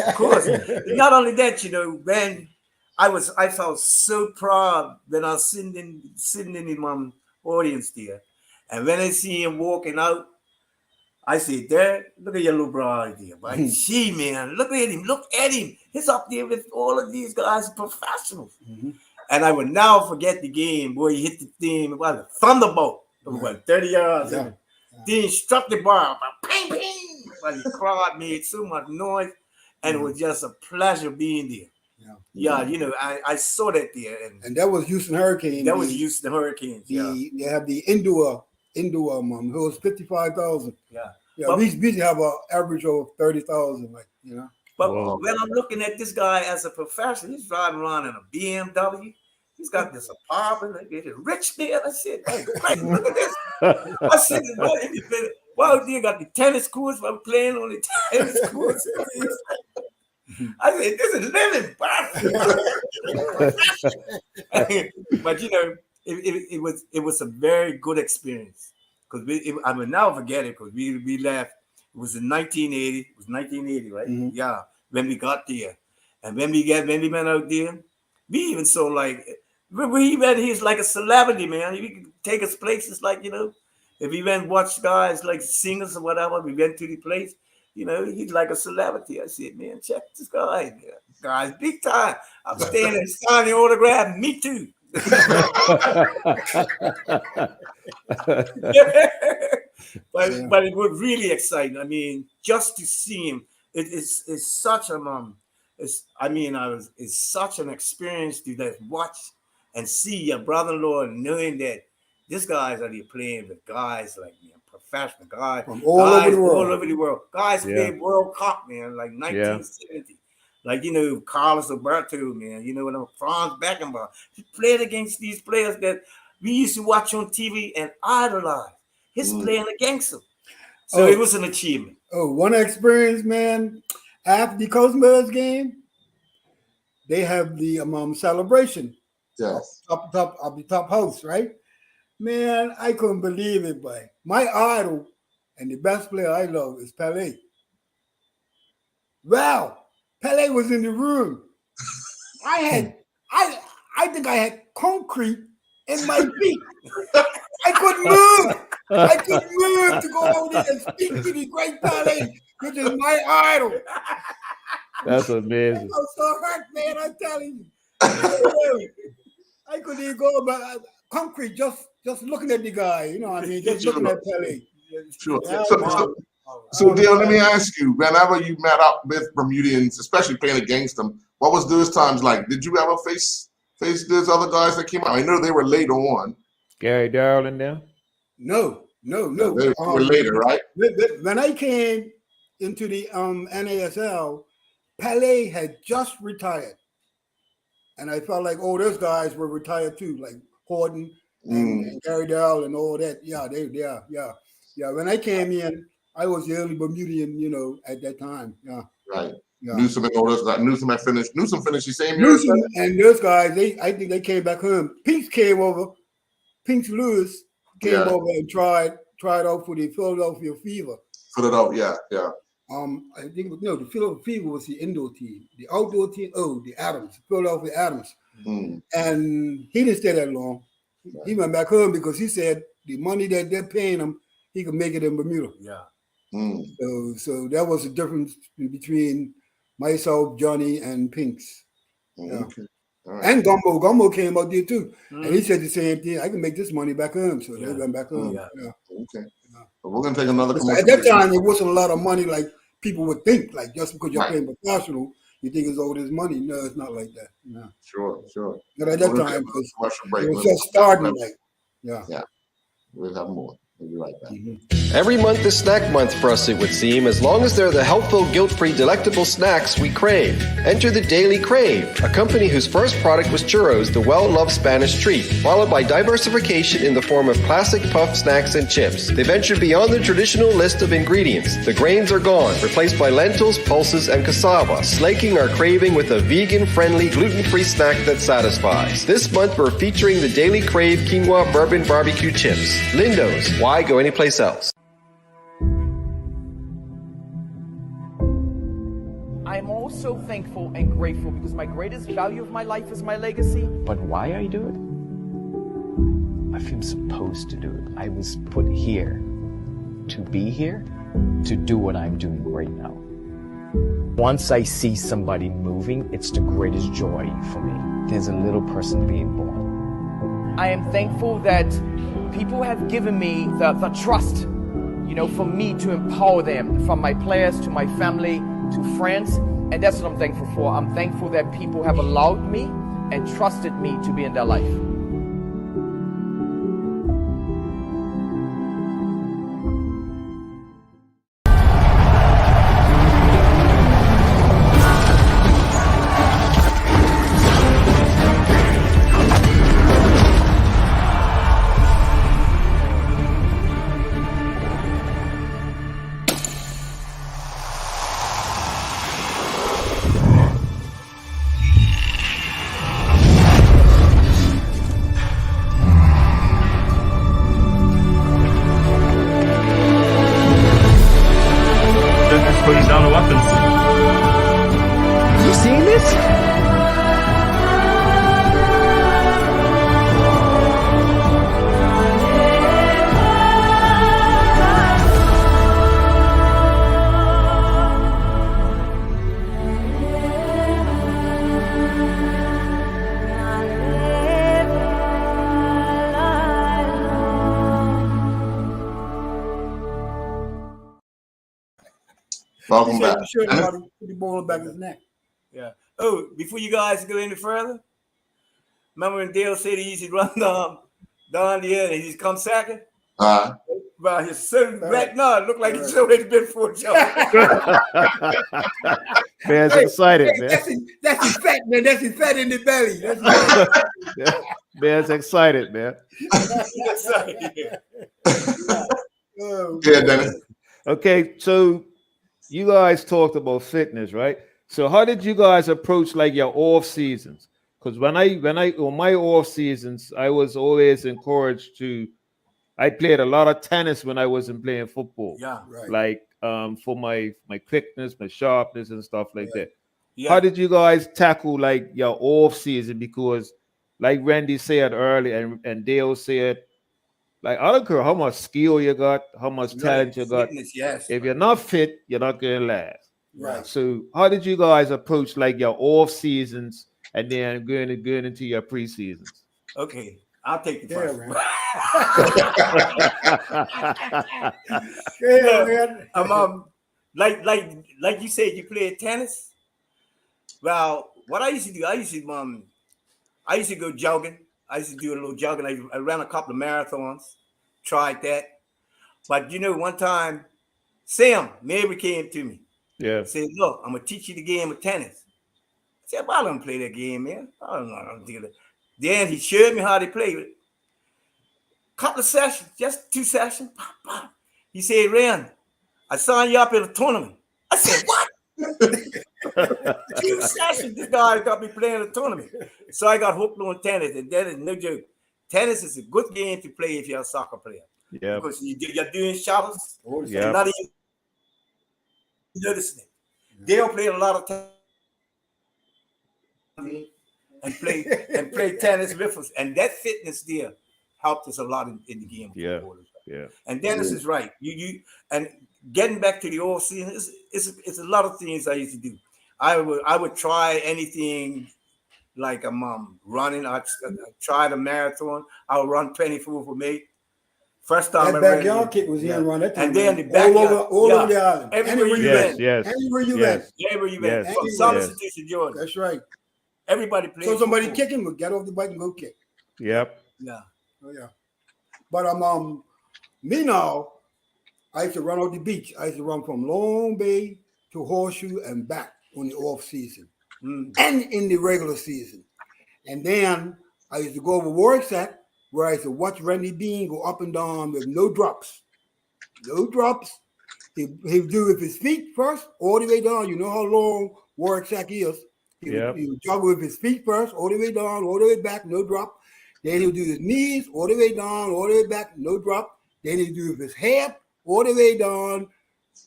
Of course. Not only that, you know, when I felt so proud when I was sitting in the audience there, and when I see him walking out, I said, "There, look at your little brother there, but gee, man, look at him, He's up there with all of these guys, professionals." And I would now forget the game. Boy, he hit the thing. It was a thunderbolt. It was like 30 yards. Yeah. Then he struck the bar. Ping, ping. But the crowd made so much noise. And it was just a pleasure being there. Yeah, you know, I saw that there. And that was Houston Hurricanes. That was Houston Hurricanes. They have the indoor it was 55,000. Yeah. Yeah, we usually have an average of 30,000, like, you know. But when I'm looking at this guy as a professional, he's driving around in a BMW. He's got this apartment. He's a rich man. I said, hey, Frank, look at this. I said, well, they got the tennis courts. I'm playing on the tennis courts. I said, this is living, but you know, it was a very good experience because I will never forget it because we left. It was in 1980. It was 1980, right? Mhm. Yeah, when we got there, and when we went out there, we even saw like he's like a celebrity, man. He could take us places like, you know, if we went watch guys like singers or whatever, we went to the place. You know, he's like a celebrity. I said, man, check this guy. Guy's big time. I'm staying there signing the autograph. Me too. But it was really exciting. I mean, just to see him, it's such a it's such an experience to just watch and see your brother-in-law and knowing that this guy's already playing with guys like, man, professional guys From all over the world. all over the world. Guys played World Cup, man, like 1970. Like, you know, Carlos Alberto, man, you know, Franz Beckenbauer. He played against these players that we used to watch on TV and idolize. He's playing against them. So it was an achievement. Oh, one experience, man. After the Cosmos game, they have the celebration. Yes. Top of the top house, right? Man, I couldn't believe it, but my idol and the best player I love is Pelé. Wow, Pelé was in the room. I think I had concrete in my feet. I couldn't move. I couldn't move to go over there and speak to the great Pelé, which is my idol. That's amazing. I was so hurt, man. I'm telling you. I couldn't even go about concrete just looking at the guy. You know what I mean? Just looking at Pelé. Sure. Yeah, So, Dale, let me ask you, whenever you met up with Bermudians, especially playing against them, what was those times like? Did you ever face those other guys that came out? I know they were later on. Gary Darrell in there? No. They were later, right? When I came into the NASL, Pelé had just retired. And I felt like, those guys were retired too, like Horton and Gary Darrell and all that. Yeah. When I came in, I was the only Bermudian, you know, at that time. Yeah. Right. Yeah. Newsom and all those guys. Newsom finished the same year. Newsom and those guys, I think they came back home. Pinks came over. Pinks Lewis came over and tried out for the Philadelphia Fever. Philadelphia, yeah. I think the Philadelphia Fever was the indoor team. The outdoor team, the Adams, Philadelphia Adams. And he didn't stay that long. He went back home because he said the money that they're paying him, he could make it in Bermuda. Yeah. So that was the difference between myself, Johnny, and Pinks. Yeah. Okay. Right. And Gumbo. Gumbo came out there too. And he said the same thing. I can make this money back home. So they went back home. Okay. Well, we're going to take another commercial. At that time, it wasn't a lot of money like people would think. Like just because you're playing professional, you think it's all this money. No, it's not like that. No. Sure. But at that time, it was just starting. Yeah. We'll have more. We'll be right back. Every month is Snack Month for us, it would seem, as long as they're the helpful, guilt-free, delectable snacks we crave. Enter the Daily Crave, a company whose first product was churros, the well-loved Spanish treat, followed by diversification in the form of classic puff snacks and chips. They ventured beyond the traditional list of ingredients. The grains are gone, replaced by lentils, pulses, and cassava, slaking our craving with a vegan-friendly, gluten-free snack that satisfies. This month, we're featuring the Daily Crave Quinoa Bourbon Barbecue Chips. Lindo's. Why go anyplace else? I'm also thankful and grateful because my greatest value of my life is my legacy. But why I do it? I feel supposed to do it. I was put here to be here, to do what I'm doing right now. Once I see somebody moving, it's the greatest joy for me. There's a little person being born. I am thankful that people have given me the trust, for me to empower them, from my players to my family to friends. And that's what I'm thankful for. I'm thankful that people have allowed me and trusted me to be in their life. Welcome He back. said you showed him how to put the ball on the back of his neck. Yeah. Oh, before you guys go any further, remember when Dale said he used to run down the end and he just come second? Well, his son right now looked like he's already been for a job. Man's excited, man. That's his fat, man. That's his fat in the belly. That's Man's excited, man. Yeah, Dennis. Okay, so you guys talked about fitness, right? So how did you guys approach like your off seasons? Because when I on my off seasons, I was always encouraged to. I played a lot of tennis when I wasn't playing football. Yeah, right. Like for my quickness, my sharpness, and stuff like that. yeah. How did you guys tackle like your off season? Because like Randy said earlier, and Dale said, like I don't care how much skill you got, how much talent you got. Fitness, yes. If you're not fit, you're not gonna last. Right. So how did you guys approach like your off seasons and then going into your preseasons? Okay, I'll take the Yeah, first. man. Yeah, man. Like you said, you played tennis. Well, what I used to do, I used to go jogging. I used to do a little jogging. I ran a couple of marathons, tried that. But you know, one time, Sam Mabry came to me. Yeah. Said, look, I'm gonna teach you the game of tennis. I said, well, I don't play that game, man. I don't know how to do that. Then he showed me how to play it. Couple of sessions, just 2 sessions. He said, Rand, I signed you up in a tournament. I said, what? 2 sessions, this guy got me playing a tournament. So I got hooked on tennis, and that is no joke. Tennis is a good game to play if you're a soccer player. Yeah. Because you're doing shots, Yeah. not even noticing it. They'll play a lot of tennis and play tennis with us, and that fitness there helped us a lot in the game. Of Yeah. football. Yeah. And Dennis is right. You and getting back to the off season, it's a lot of things I used to do. I would try anything like running. I tried a marathon. I would run 24 for me. First time That I ran, backyard kick was in run that time. and then the man. backyard, all over the island. Everywhere you Yes. went, Yes. Anywhere you Yes. went. everywhere you went, Yes. from Yes. Somerset to Georgia, That's right. everybody played. So somebody football. kicking would get off the bike and go kick. Yep. Yeah. Oh yeah. But me now, I used to run out the beach. I used to run from Long Bay to Horseshoe and back on the off season and in the regular season. And then I used to go over Warwicksack, where I used to watch Randy Bean go up and down with no drops. No drops. He'd do with his feet first, all the way down. You know how long Warwicksack is. He would jog with his feet first, all the way down, all the way back, no drop. Then he'll do his knees all the way down, all the way back, no drop. Then he'll do his head all the way down,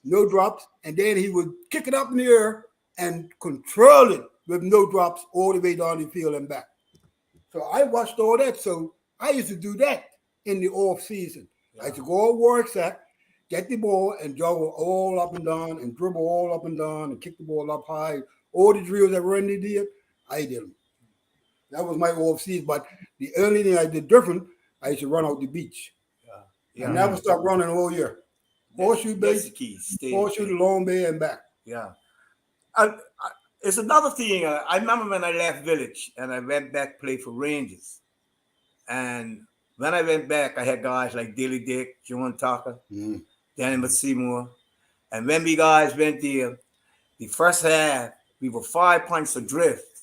no drops. And then he would kick it up in the air and control it with no drops all the way down the field and back. So I watched all that. So I used to do that in the off season. I used to go to Warwicksack, get the ball and juggle all up and down and dribble all up and down and kick the ball up high. All the drills that Randy did, I did them. That was my off season. But the only thing I did different, I used to run out the beach. I never stopped running all year. Horseshoe That's the Bay, key. Stay Horseshoe to Long Bay and back. Yeah. It's another thing. I remember when I left Village and I went back to play for Rangers. And when I went back, I had guys like Dilly Dick, John Tucker, Danny Seymour. And when we guys went there, the first half, we were 5 points adrift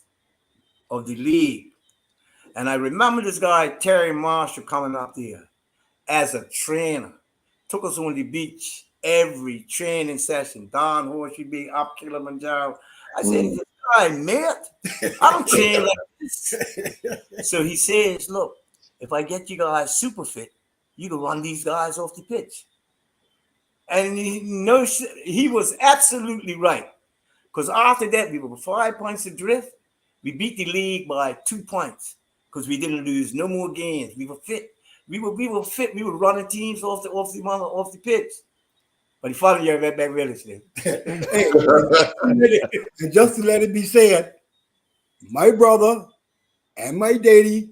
of the league. And I remember this guy, Terry Marshall, coming up there as a trainer. Took us on the beach every training session. Don Horseshoe Bay, up Kilimanjaro. I said, this guy, man, I don't train like this. So he says, look, if I get you guys super fit, you can run these guys off the pitch. And he was absolutely right. Because after that, we were 5 points adrift. We beat the league by 2 points because we didn't lose no more games. We were fit. We were fit. We were running teams off the pitch. But the following year, I went back Village then. And just to let it be said, my brother and my daddy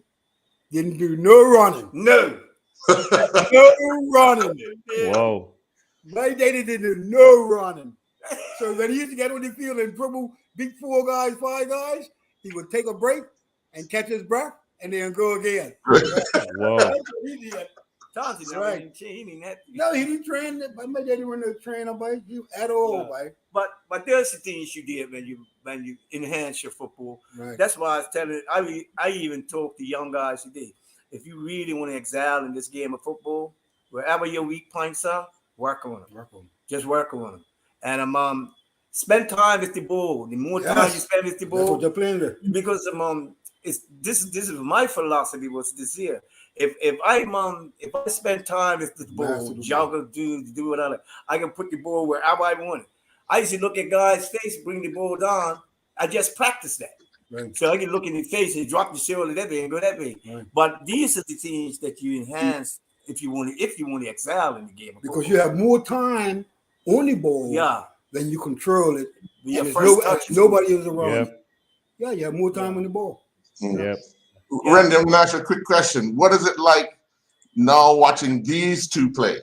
didn't do no running. No. No running. Whoa. My daddy didn't do no running. So when he used to get on the field and dribble big 4 guys, 5 guys, he would take a break and catch his breath and then go again. Whoa. That's what he did. Chauncey never Right. even he didn't have to. No, he didn't train. My daddy wasn't a trainer, but at all, Yeah. boy. But there's the things you did when you enhance your football. Right. That's why I was telling. I even talk to young guys today. If you really want to excel in this game of football, wherever your weak points are, work on them. Work on. Just work on them. And spend time with the ball. The more time Yes. you spend with the That's ball, what they're playing there. because it's this is my philosophy was this year. If I spend time with the ball, Master the juggle, do whatever, I can put the ball wherever I want it. I used to look at guys' face, bring the ball down. I just practice that. Right. So I can look in the face and drop the shoulder that way and go that way. Right. But these are the things that you enhance if you want to excel in the game. Because you have more time on the ball Yeah. than you control it. Your And first there's touch is- nobody is around. Yep. you. Yeah, you have more time on the ball. Yep. Randy, I'm gonna ask you a quick question. What is it like now watching these two play?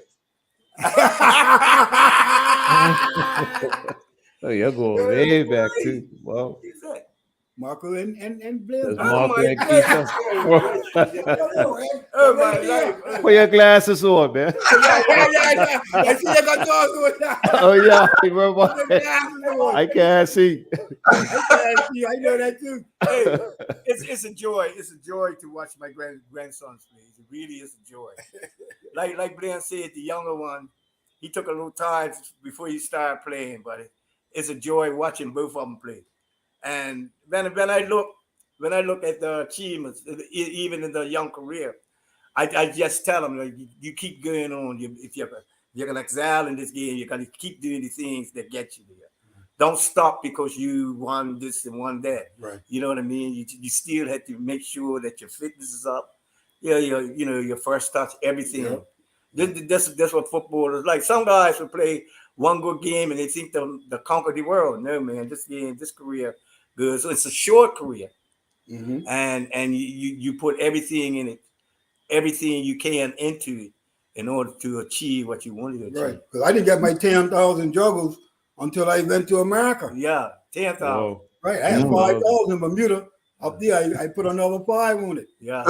Oh, you're going way back too. Wow. Marco and Blair. That's Oh Marco my and Keisha. Oh my life. Put your glasses on, man. I see you got dogs with that. Oh yeah, I remember. I I can't see. I know that too. Hey, it's a joy. It's a joy to watch my grandsons play. It really is a joy. Like Blaine said, the younger one, he took a little time before he started playing, but it's a joy watching both of them play. And when I look at the achievements, even in the young career, I just tell them, like, you keep going on. If you're gonna excel in this game, you're gonna keep doing the things that get you there. Don't stop because you won this and won that. Right. You know what I mean? You still have to make sure that your fitness is up. Yeah, your first touch, everything. Yeah. That's what football is like. Some guys will play one good game and they think they'll conquer the world. No, man, this career good. So it's a short career, Mm-hmm. and you put everything in it, everything you can into it in order to achieve what you wanted to achieve. Right. Because I didn't get my 10,000 juggles until I went to America. Yeah, 10,000. Whoa. Right. I had 5,000 in Bermuda. Up there, I put another 5 on it. Yeah.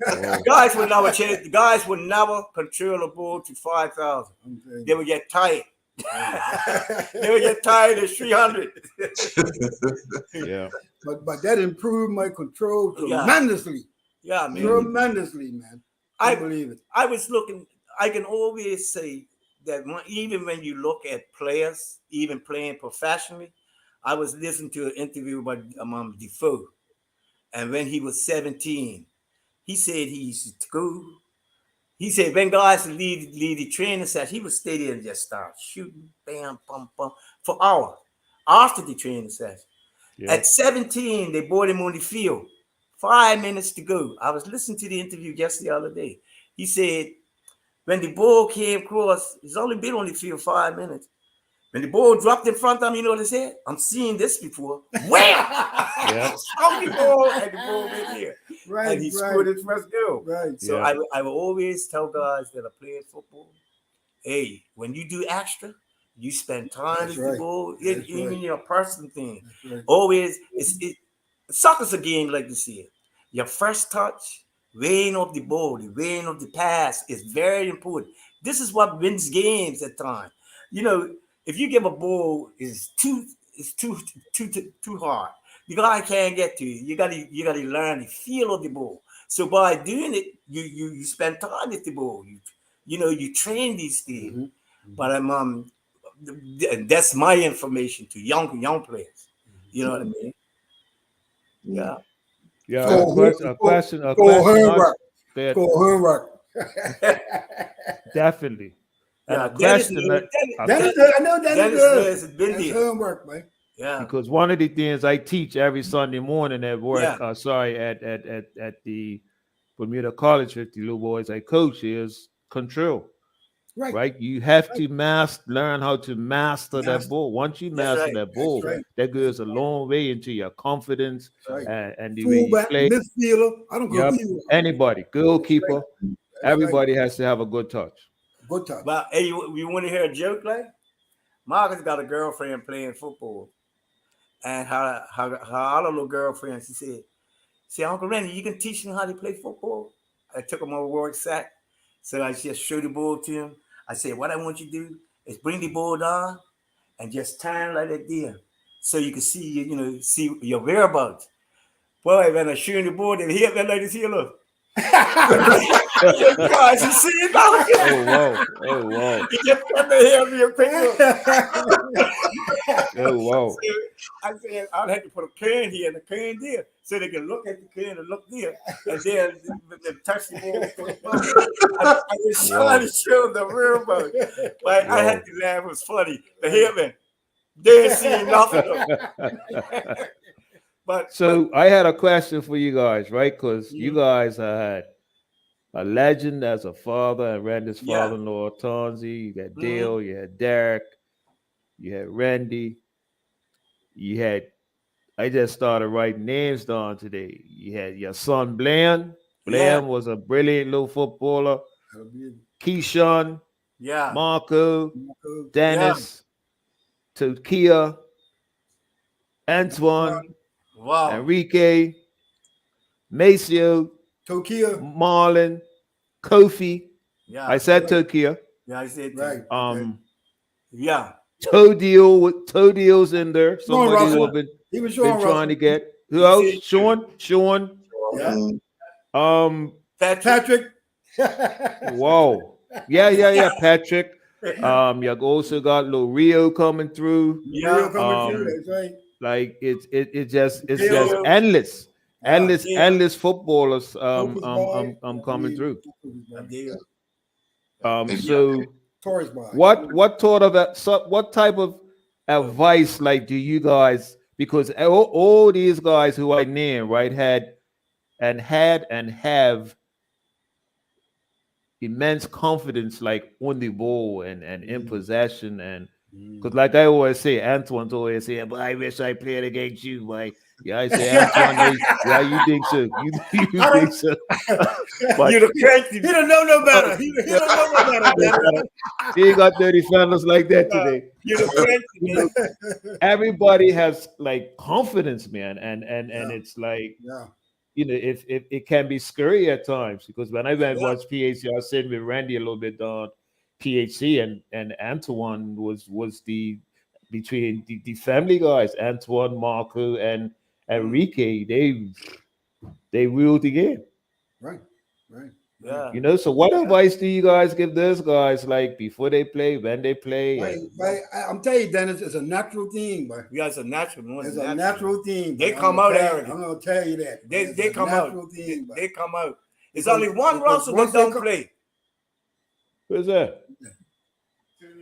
Yeah. Guys would never change. Guys would never control a ball to 5,000. Okay. They would get tired. They would get tired at 300. Yeah. But that improved my control Yeah. tremendously. Yeah, man. Tremendously, man. I believe it. I was looking. I can always say that even when you look at players, even playing professionally, I was listening to an interview by Defoe, and when he was 17, he said he used to go. He said when guys leave the training session, he would stay there and just start shooting, bam, bum, bum, for hours after the training session. Yeah. At 17, they brought him on the field. 5 minutes to go. I was listening to the interview just the other day. He said when the ball came across, he's only been on the field 5 minutes. When the ball dropped in front of him, you know what he said? I'm seeing this before. Wham! Yeah. Out the ball, and the ball went here. Right. And he scored his first goal. Right. So Yeah. I will always tell guys that are playing football, hey, when you do extra, you spend time That's with right. the ball, That's even right. your personal thing. That's right. Always, soccer's a game like this here. Your first touch, weighing of the ball, the weighing of the pass is very important. This is what wins games at times. You know, if you give a ball is too hard, the guy can't get to you. You gotta learn the feel of the ball. So by doing it, you spend time with the ball. You train these things. Mm-hmm. But that's my information to young players. You know what I mean? Yeah. Yeah. Go A question. Go homework. That Go homework. definitely. And Yeah, a question that, I know that Dennis is has been That's there. homework, man. Yeah. because one of the things I teach every Sunday morning at work, Yeah. at the Bermuda College with the little boys I coach is control. Right. Right, you have to learn how to master that Master. ball. Once you That's master right. that ball, right. that goes a long way into your confidence Right. and the way you Fullback, play. midfielder. I don't care Yep. who you are. Anybody, goalkeeper, That's everybody has to have a good touch. Good touch. But hey, you want to hear a joke, like? Marcus got a girlfriend playing football, and her other little girlfriend, she said, Uncle Randy, you can teach me how to play football? I took him over work sack, so I just showed the ball to him. I said, what I want you to do is bring the ball down and just turn like that there, so you can see, see your whereabouts. Boy, when I shoot the ball, they hit me like this here, look. Guys, you see it now? Oh wow. He just cut the hair of your picture. Oh wow. I said I'll have to put a pen here and a pen there, so they can look at the pen and look there, and then they touch the ball. I was trying to show the real bug, but I had to laugh. It was funny. The hitman, they ain't seen nothing. But So I had a question for you guys, right? Because you guys had a legend as a father, and Randy's Yeah. father-in-law, Tonzi. You got Dale, you had Derek, you had Randy, you had. I just started writing names down today. You had your son Bland. Bland was a brilliant little footballer. Keyshawn, yeah, Marco, Dennis, Tokia, Antoine, wow, Enrique, Maceo, Tokia. Marlon, Kofi. yeah, I said Tokia. yeah, I said Right. yeah, Toe Deal's in there. Somebody Russell. who have been He was Sean trying to Russell. get. Who else? Sean. Yeah. Patrick. Whoa. Yeah. Patrick. You also got Lil Rio coming through. Real coming through, that's right. Like it's just Bill. endless. Yeah. Endless footballers Focus boy. coming through. yeah. So Torres boy. what type of advice like do you guys, because all these guys who I named, right, had and have immense confidence like on the ball and in possession, and because like I always say, Antoine's always saying, but I wish I played against you, boy. Yeah, I say, Antoine, yeah, you think so. You think so. But You the crazy. He don't know no better. He don't know no better. he ain't got 30 fellas like that today. You the crazy. Everybody has like confidence, man, and it's like, Yeah. if it can be scary at times, because when I went and watched PHC, I was sitting with Randy a little bit on PHC, and Antoine was between the family guys, Antoine, Marco, and Enrique. They ruled the game. Right. Yeah. So what advice do you guys give those guys, like before they play, when they play? I'm telling you, Dennis, it's a natural thing, but Yeah, it's a natural. it's a natural thing. They but come I'm out gonna tell you- arrogant. I'm gonna tell you that. They It's they a come out. natural thing, but They come out. It's Because- only one because Russell once that they don't come- play. Who's that?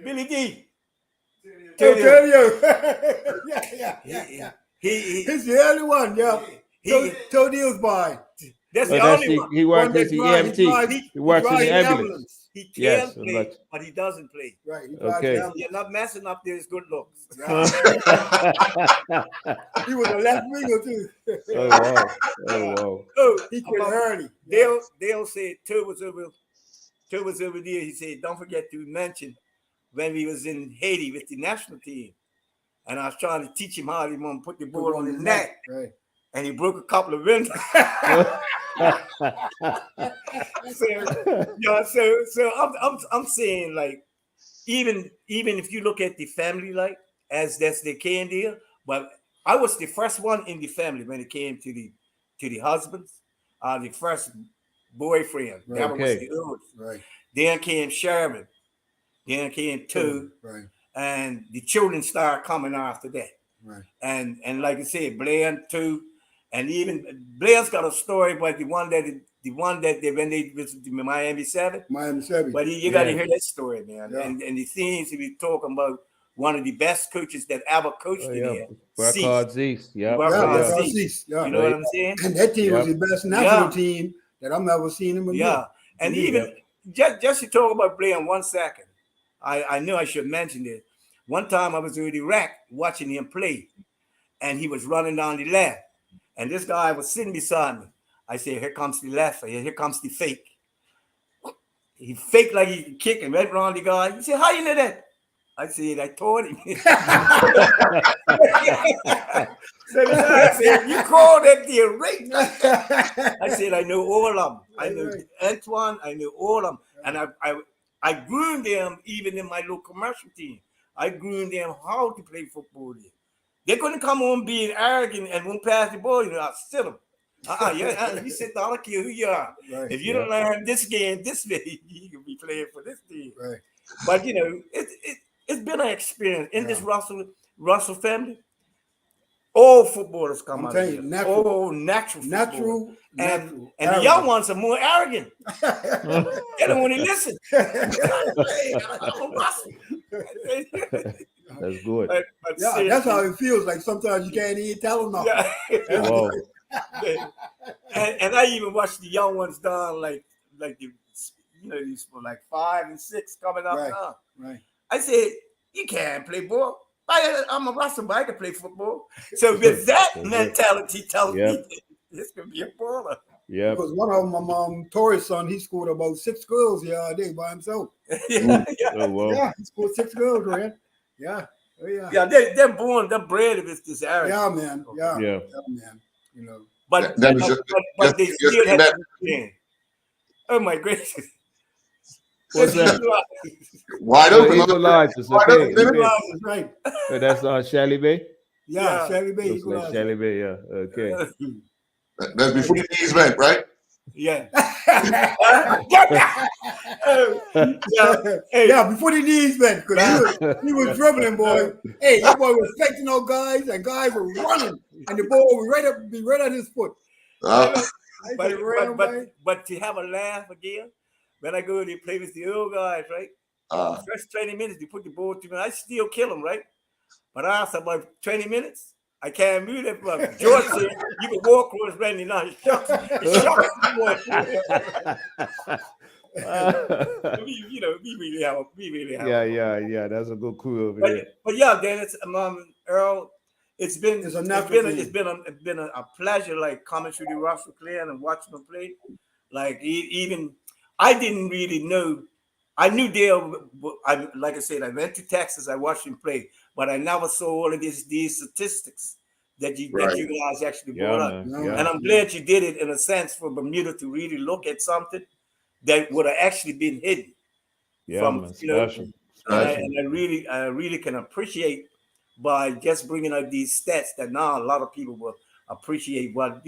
Billy D. I'll tell you. Yeah. He He's the only one, yeah. he Toe Deal's boy. that's the That's only one. he works as the EMT. He works in the ambulance. He can Yes, play, but- but he doesn't play. Right. He Okay. drives You're not messing up his good looks. down. He was a left winger too. Oh wow. Oh, He quit about- early. Dale said Toe was over there. He said, don't forget to mention when we was in Haiti with the national team. And I was trying to teach him how he want to put the ball on his neck. Right. And he broke a couple of ribs. So I'm saying, like, even if you look at the family, like, as that's the can deal, but I was the first one in the family when it came to the husbands, the first boyfriend. That was Okay. the oldest. Right. Then came Sherman. Then came Two, Right. and the children started coming after that. Right. And like I said, Blair too, and even Blair's got a story about the one that they when they visited the Miami 7. Miami 7. But you got to Yeah. hear that story, man. Yeah. And the things he was talking about, one of the best coaches that ever coached Oh, in yeah. here. Burkhard Zeus. Yeah. Burkhard Yeah, Burkhard Burkhard Zeus. Zeus, yeah. You know what I'm saying? And that team was Yeah. the best national team that I've ever seen him. Yeah. And Yeah. even just to talk about Blair in 1 second, I knew I should mention this. One time I was in Iraq watching him play, and he was running down the left. And this guy was sitting beside me. I said, here comes the left, here comes the fake. He faked like he kicking right around the guy. He said, how you know that? I said, I taught him. So I said, you call that the rate? I said, I know all of them. I know Antoine, I know all of them. And I groomed them even in my little commercial team. I groomed them how to play football. They're going to come on being arrogant and won't pass the ball. You know, I'll sit them. You sit down, I don't care who you are. Right. If you don't learn this game this way, you can be playing for this team. Right. But you know, it's been an experience in this Russell family. All footballers come out of here. Natural football. And the young ones are more arrogant. They don't want to listen. That's good. But Yeah, that's how it feels. Like sometimes you can't even tell them nothing. Yeah. Wow. and I even watch the young ones down, like the, these were like 5 and 6 coming up now. Right. I said, you can't play ball. I'm a Russell, but I can play football. So with that mentality tells me this could be a baller. Yeah. Because one of them, Torres' son, he scored about 6 goals the other day by himself. Oh, wow. Yeah, he scored 6 goals, man. Yeah. Oh, yeah. Yeah, they're bred with this arrogance. Yeah, man. Yeah, man. You know. But they still have to win. Oh my gracious. What's that? Wide open. Equalizers, Wide okay. open. Right. So that's Shelly Bay? Yeah, Shelly Bay. Looks like Shelly Bay, yeah. Okay. That's before the knees bent, right? Yeah. Yeah, before the knees bent, because he was dribbling, boy. Hey, that boy was faking those guys, and guys were running, and the ball would be right at his foot. But to have a laugh again, when I go to play with the old guys, right? First 20 minutes, they put the ball to me. I still kill them, right? But after about 20 minutes, I can't move that brother. George said, you can walk across Randy now. He shocks we really have. Yeah. That's a good crew over there. But yeah, Dennis, Earl, it's been a pleasure, like coming through the Russell Clan and watching them play. Like even I didn't really know. I knew Dale. Like I said, I went to Texas. I watched him play, but I never saw all of these statistics that you guys actually brought up. And I'm glad you did it in a sense for Bermuda to really look at something that would have actually been hidden. And I really can appreciate by just bringing out these stats that now a lot of people will appreciate what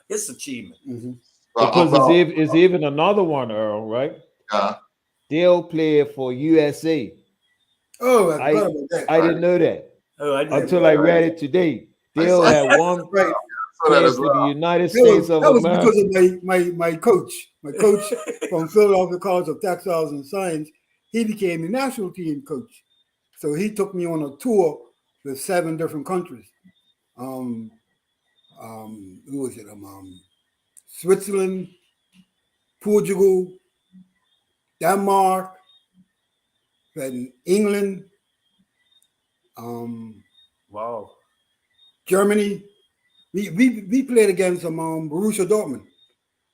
his achievement. Mm-hmm. Because it's even another one, Earl, right? Dale played for USA. Oh, I didn't know that until I read it today. Dale had one place for the United States of America. That was because of my coach. My coach from Philadelphia College of Textiles and Science. He became the national team coach. So he took me on a tour with 7 different countries. Who was it? Switzerland, Portugal, Denmark, and England, wow, Germany. We played against Borussia Dortmund,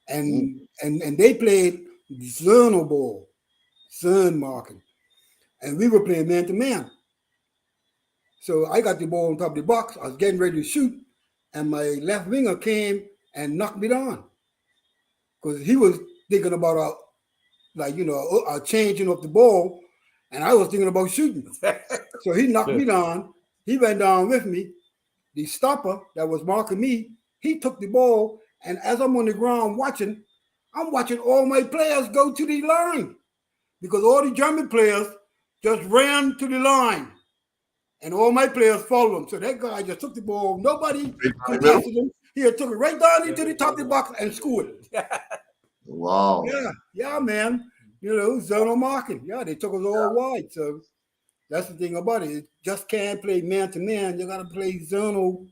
and they played the Zerno ball, Zern marking, and we were playing man to man. So I got the ball on top of the box. I was getting ready to shoot, and my left winger came and knocked me down because he was thinking about a changing of the ball, and I was thinking about shooting. So he knocked me down. He went down with me. The stopper that was marking me, he took the ball, and as I'm on the ground I'm watching all my players go to the line because all the German players just ran to the line, and all my players followed him. So that guy just took the ball. Nobody contested him. He took it right down into the top of the box and scored. Wow. Yeah, man. Zonal marking. Yeah, they took us all wide. So that's the thing about it. You just can't play man to man. You gotta play zonal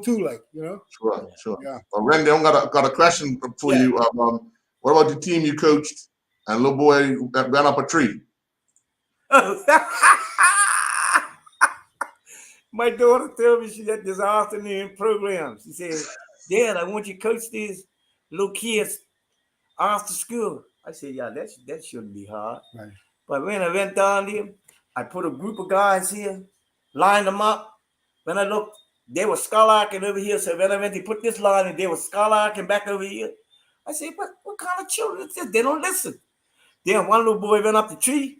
too, Sure. Yeah. Well, Randy, I got a question for you. What about the team you coached and little boy that ran up a tree? My daughter told me she had this afternoon program. She said, Dad, I want you to coach these little kids after school. I said, yeah, that shouldn't be hard. Right. But when I went down there, I put a group of guys here, lined them up. When I looked, they were skylarking over here. So when I went to put this line and they were skylarking back over here, I said, what kind of children is this? They don't listen. Then one little boy went up the tree.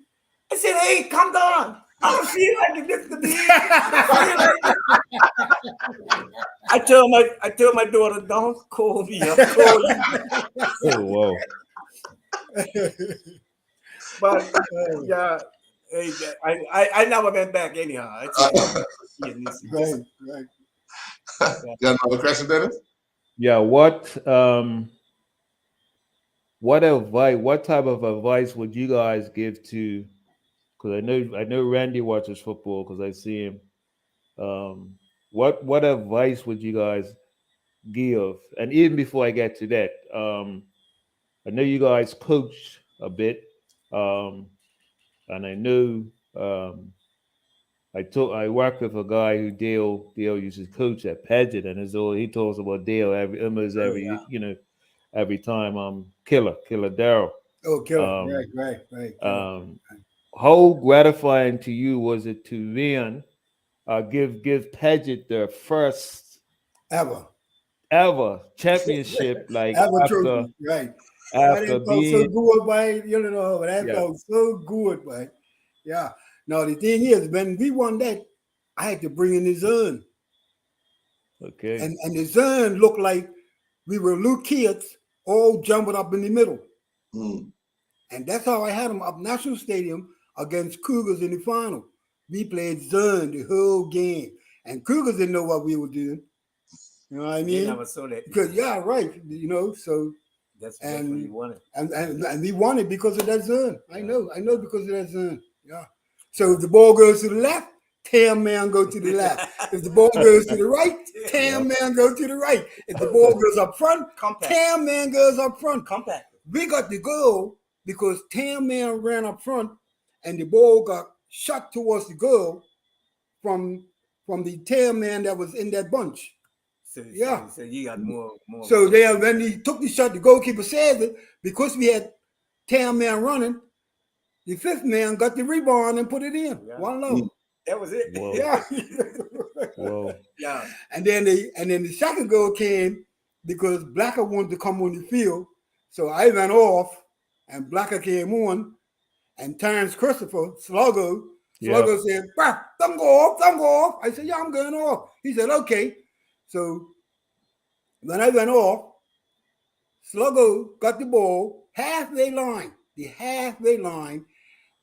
I said, hey, come down. I don't feel like it listen to me. I tell my daughter, don't call me. I'll call you. Oh, wow. But yeah, I never went back anyhow. Right. Got another question, Dennis? Yeah, what type of advice would you guys give to, because I know Randy watches football because I see him. What advice would you guys give? And even before I get to that, I know you guys coach a bit, and I know I worked with a guy who Dale used to coach at Paget, and he talks about Dale every time. Killer Darrell. Oh, killer. Right. How gratifying to you was it to then give Paget their first Ever championship, like ever after trophy, right? after That felt being so good, boy. You know, that felt so good, boy. Yeah. Now the thing is, when we won that, I had to bring in the Zun. okay. And the Zun looked like we were little kids all jumping up in the middle. Mm. And that's how I had them up National Stadium against Cougars in the final. We played Zun the whole game. And Cougars didn't know what we were doing. You know what I They mean? never saw that. Because right. You know, so That's what you wanted. and we won it because of that Zun. I know because of that Zun. Yeah. So if the ball goes to the left, Tam man go to the left. If the ball goes to the right, Tam man go to the right. If the ball goes up front, Tam man goes up front. Compact. We got the goal because Tam man ran up front and the ball got shot towards the goal from the Tam man that was in that bunch. So So you got more. So then when he took the shot, the goalkeeper saved it because we had Tam man running. The fifth man got the rebound and put it in. Yeah. 1-0. That was it. Whoa. Yeah. Whoa. Yeah. And then the second goal came because Blacker wanted to come on the field. So I went off and Blacker came on and Terrence Christopher, Sluggo said, don't go off. I said, yeah, I'm going off. He said, okay. So when I went off, Sluggo got the ball halfway line,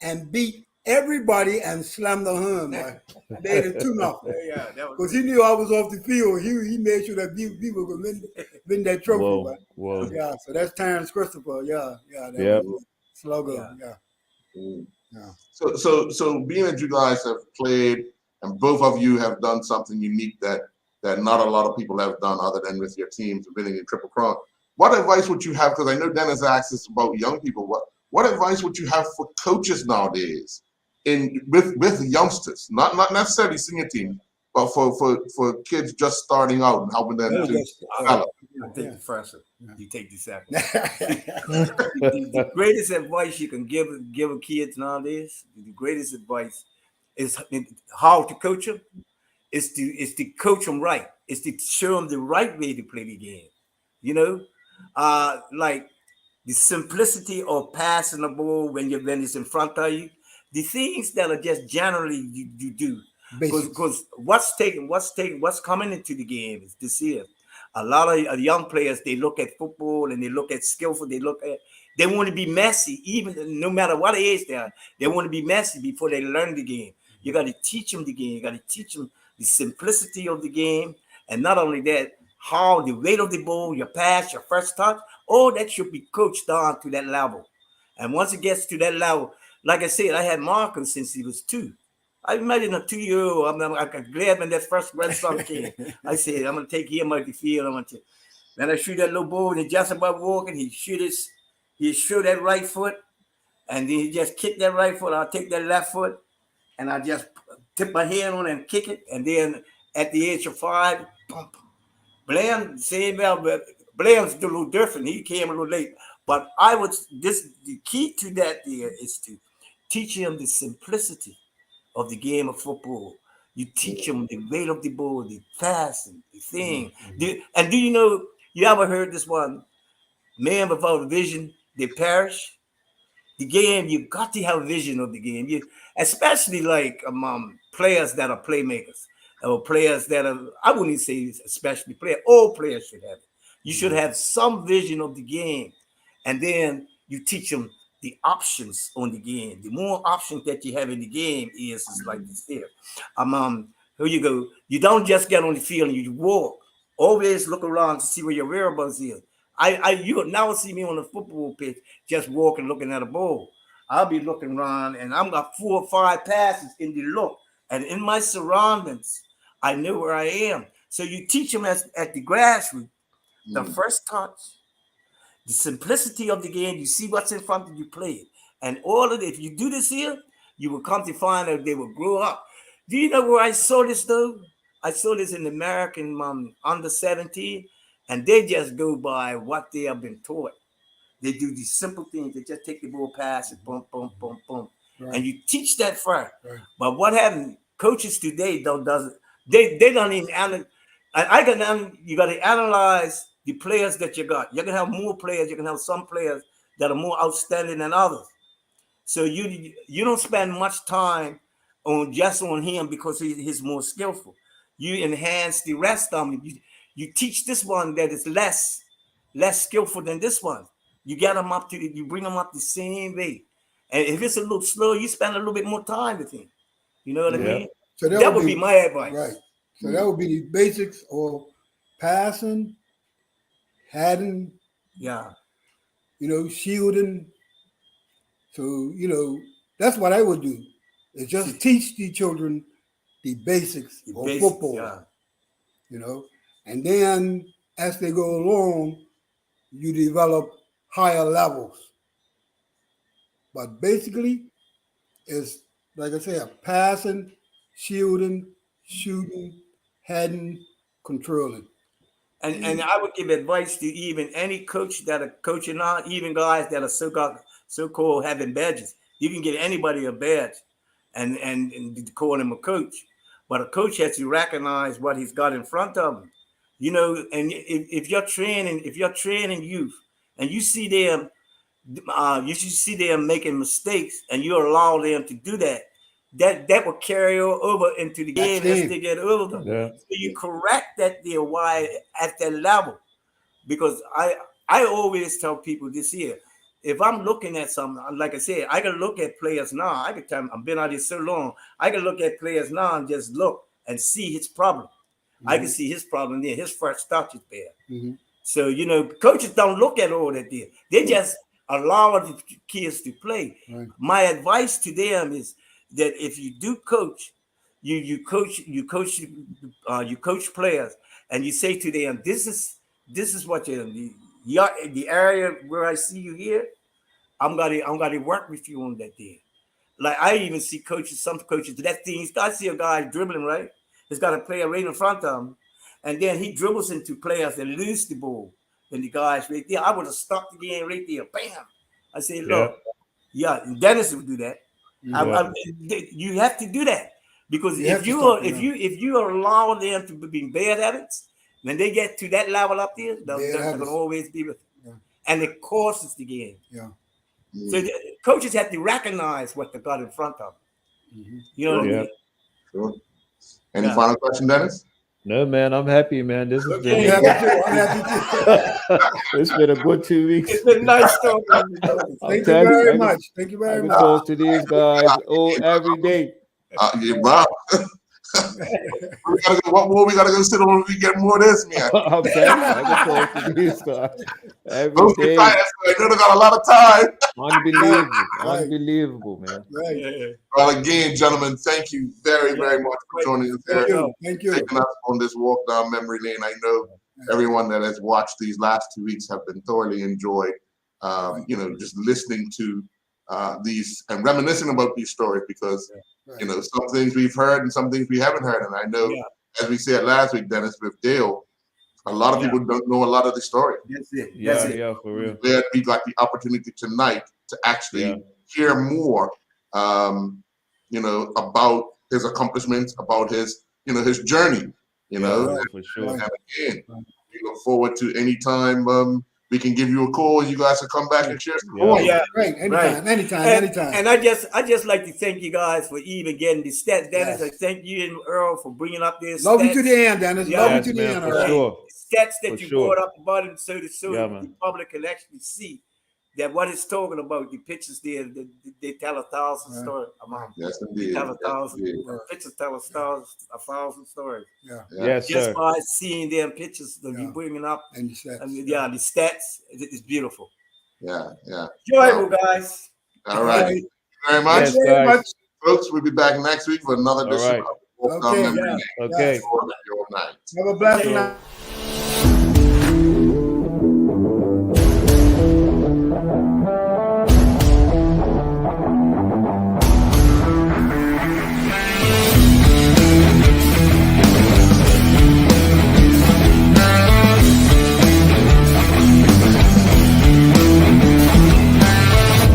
and beat everybody and slammed the home. Made it 2-0. Yeah, Because he knew I was off the field. He made sure that we were going to win that trophy. Whoa. Yeah, so that's Terrence Christopher. Yeah. Yeah. Sluggo. Yeah. So being that you guys have played and both of you have done something unique that not a lot of people have done other than with your teams winning in Triple Crown, what advice would you have? Because I know Dennis asked us about young people. What advice would you have for coaches nowadays with youngsters, not necessarily senior teams, but for kids just starting out and helping them to develop? I take the first one. You take the second. The greatest advice you can give kids nowadays, the greatest advice is how to coach them. Is to coach them right. Is to show them the right way to play the game. You know, like the simplicity of passing the ball when it's in front of you. The things that are just generally you do. Because what's coming into the game is this year. A lot of young players, they look at football and they look at skillful. They want to be messy, even no matter what age they are. They want to be messy before they learn the game. You got to teach them the game. You got to teach them the simplicity of the game, and not only that, how the weight of the ball, your pass, your first touch, all that should be coached down to that level. And once it gets to that level, like I said, I had Marcus since he was 2. I imagine a 2-year-old. I'm glad when that first grandson came. I said, I'm going to take him out the field. Then I shoot that little ball, and just about walking, he shoot that right foot, and then he just kick that right foot. I'll take that left foot, and I just tip my hand on and kick it. And then at the age of 5, pump. Blam, same bell, but Blam's a little different. He came a little late. But the key to that there is to teach him the simplicity. of the game of football. You teach them the weight of the ball, the passing, the thing. And do you know, you ever heard this one? Man without vision, they perish. The game, you got to have vision of the game. You, especially like players that are playmakers, or players that are, I wouldn't say especially players, all players should have it. You should have some vision of the game. And then you teach them the options on the game. The more options that you have in the game is like this here. Here you go. You don't just get on the field and you walk. Always look around to see where your whereabouts is. You will never see me on the football pitch just walking, looking at a ball. I'll be looking around, and I've got 4 or 5 passes in the look, and in my surroundings, I know where I am. So you teach them at the grassroots, the first touch, the simplicity of the game. You see what's in front of you, play it, and all of it. If you do this here, you will come to find that they will grow up. Do you know where I saw this though? I saw this in the American under 17. And they just go by what they have been taught. They do these simple things. They just take the ball, pass it, boom, boom, boom, boom. Right. And you teach that first. Right. But what happened? Coaches today doesn't. They don't even analyze. You got to analyze the players that you got. You can have more players. You can have some players that are more outstanding than others. So you don't spend much time on him because he's more skillful. You enhance the rest of them. You teach this one that is less skillful than this one. You bring them up the same way. And if it's a little slow, you spend a little bit more time with him. You know what I mean? So that would be my advice. Right. So that would be the basics of passing, heading, shielding. So, that's what I would do. Is just teach the children the basics of football. And then as they go along, you develop higher levels. But basically, it's like I said, passing, shielding, shooting, heading, controlling. And I would give advice to even any coach that are coaching on, even guys that are so-called having badges. You can get anybody a badge and call him a coach. But a coach has to recognize what he's got in front of him. And if you're training youth and you see them, making mistakes and you allow them to do that will carry over into the game as they get older. Yeah. So you correct that there why at that level. Because I always tell people this here, if I'm looking at something, like I said, I can look at players now. I can tell them, I've been out here so long. I can look at players now and just look and see his problem. I can see his problem there. His first touch is there. So, coaches don't look at all that there. They just allow the kids to play. Right. My advice to them is that if you do coach, you coach players, and you say to them, this is what the area where I see you here, I'm gonna work with you on that there. Like I even see some coaches, that thing, I see a guy dribbling, right? He's got a player right in front of him, and then he dribbles into players and lose the ball. And the guys right there, I would have stopped the game right there. Bam! I say, look, Dennis would do that. Yeah. You have to do that because if you allow them to be bad at it, when they get to that level up there, they're going to always be with it. Yeah. And it costs the game. Yeah. So the coaches have to recognize what they got in front of them. You know what I mean? Sure. Any final question, Dennis? No, man, I'm happy, man. This has been it's been a good 2 weeks. It's been nice talking. Thank you very much. Thank you very much. Talk to these guys every day. Wow. What more we gotta go sit on when we get more of this, man? I'm telling you, I can talk to these guys every day. I know they got a lot of time. Unbelievable, man. Right. Well, again, gentlemen, thank you very, very much for joining us here. Thank you. Taking us on this walk down memory lane. I know everyone that has watched these last 2 weeks have been thoroughly enjoyed. Just listening to these and reminiscing about these stories because some things we've heard and some things we haven't heard. And I know, as we said last week, Dennis, with Dale, a lot of people don't know a lot of the story. That's it. Yeah, for real. Glad we got the opportunity tonight to actually hear more about his accomplishments, about his, his journey, Yeah, for sure. And again, we look forward to any time we can give you a call. You guys can come back and share some more. Yeah, Great. Anytime, anytime, and, anytime. And I just like to thank you guys for even getting the stats, Dennis. Yes. I thank you and Earl for bringing up this. Love you to the end, Dennis. Yeah. Love you Yes, to the man, end. for all right. sure. Stats that For you sure. brought up about it, so Yeah, the man. public can actually see that what it's talking about. The pictures there, they tell 1,000 Right. stories. Yes, They indeed. tell Yes, 1,000 indeed. pictures tell 1,000 stories. Yeah. Yes, Just sir. by seeing them pictures that Yeah. you bringing up, And you said, I mean, yeah, the stats, it's beautiful. Yeah. Enjoyable, guys. All right. Thank you very much. Yes, guys. Folks, we'll be back next week for another edition right. of Walk Down Okay. Memory Lane. Okay. Enjoy your night. have a blessed Sure. night.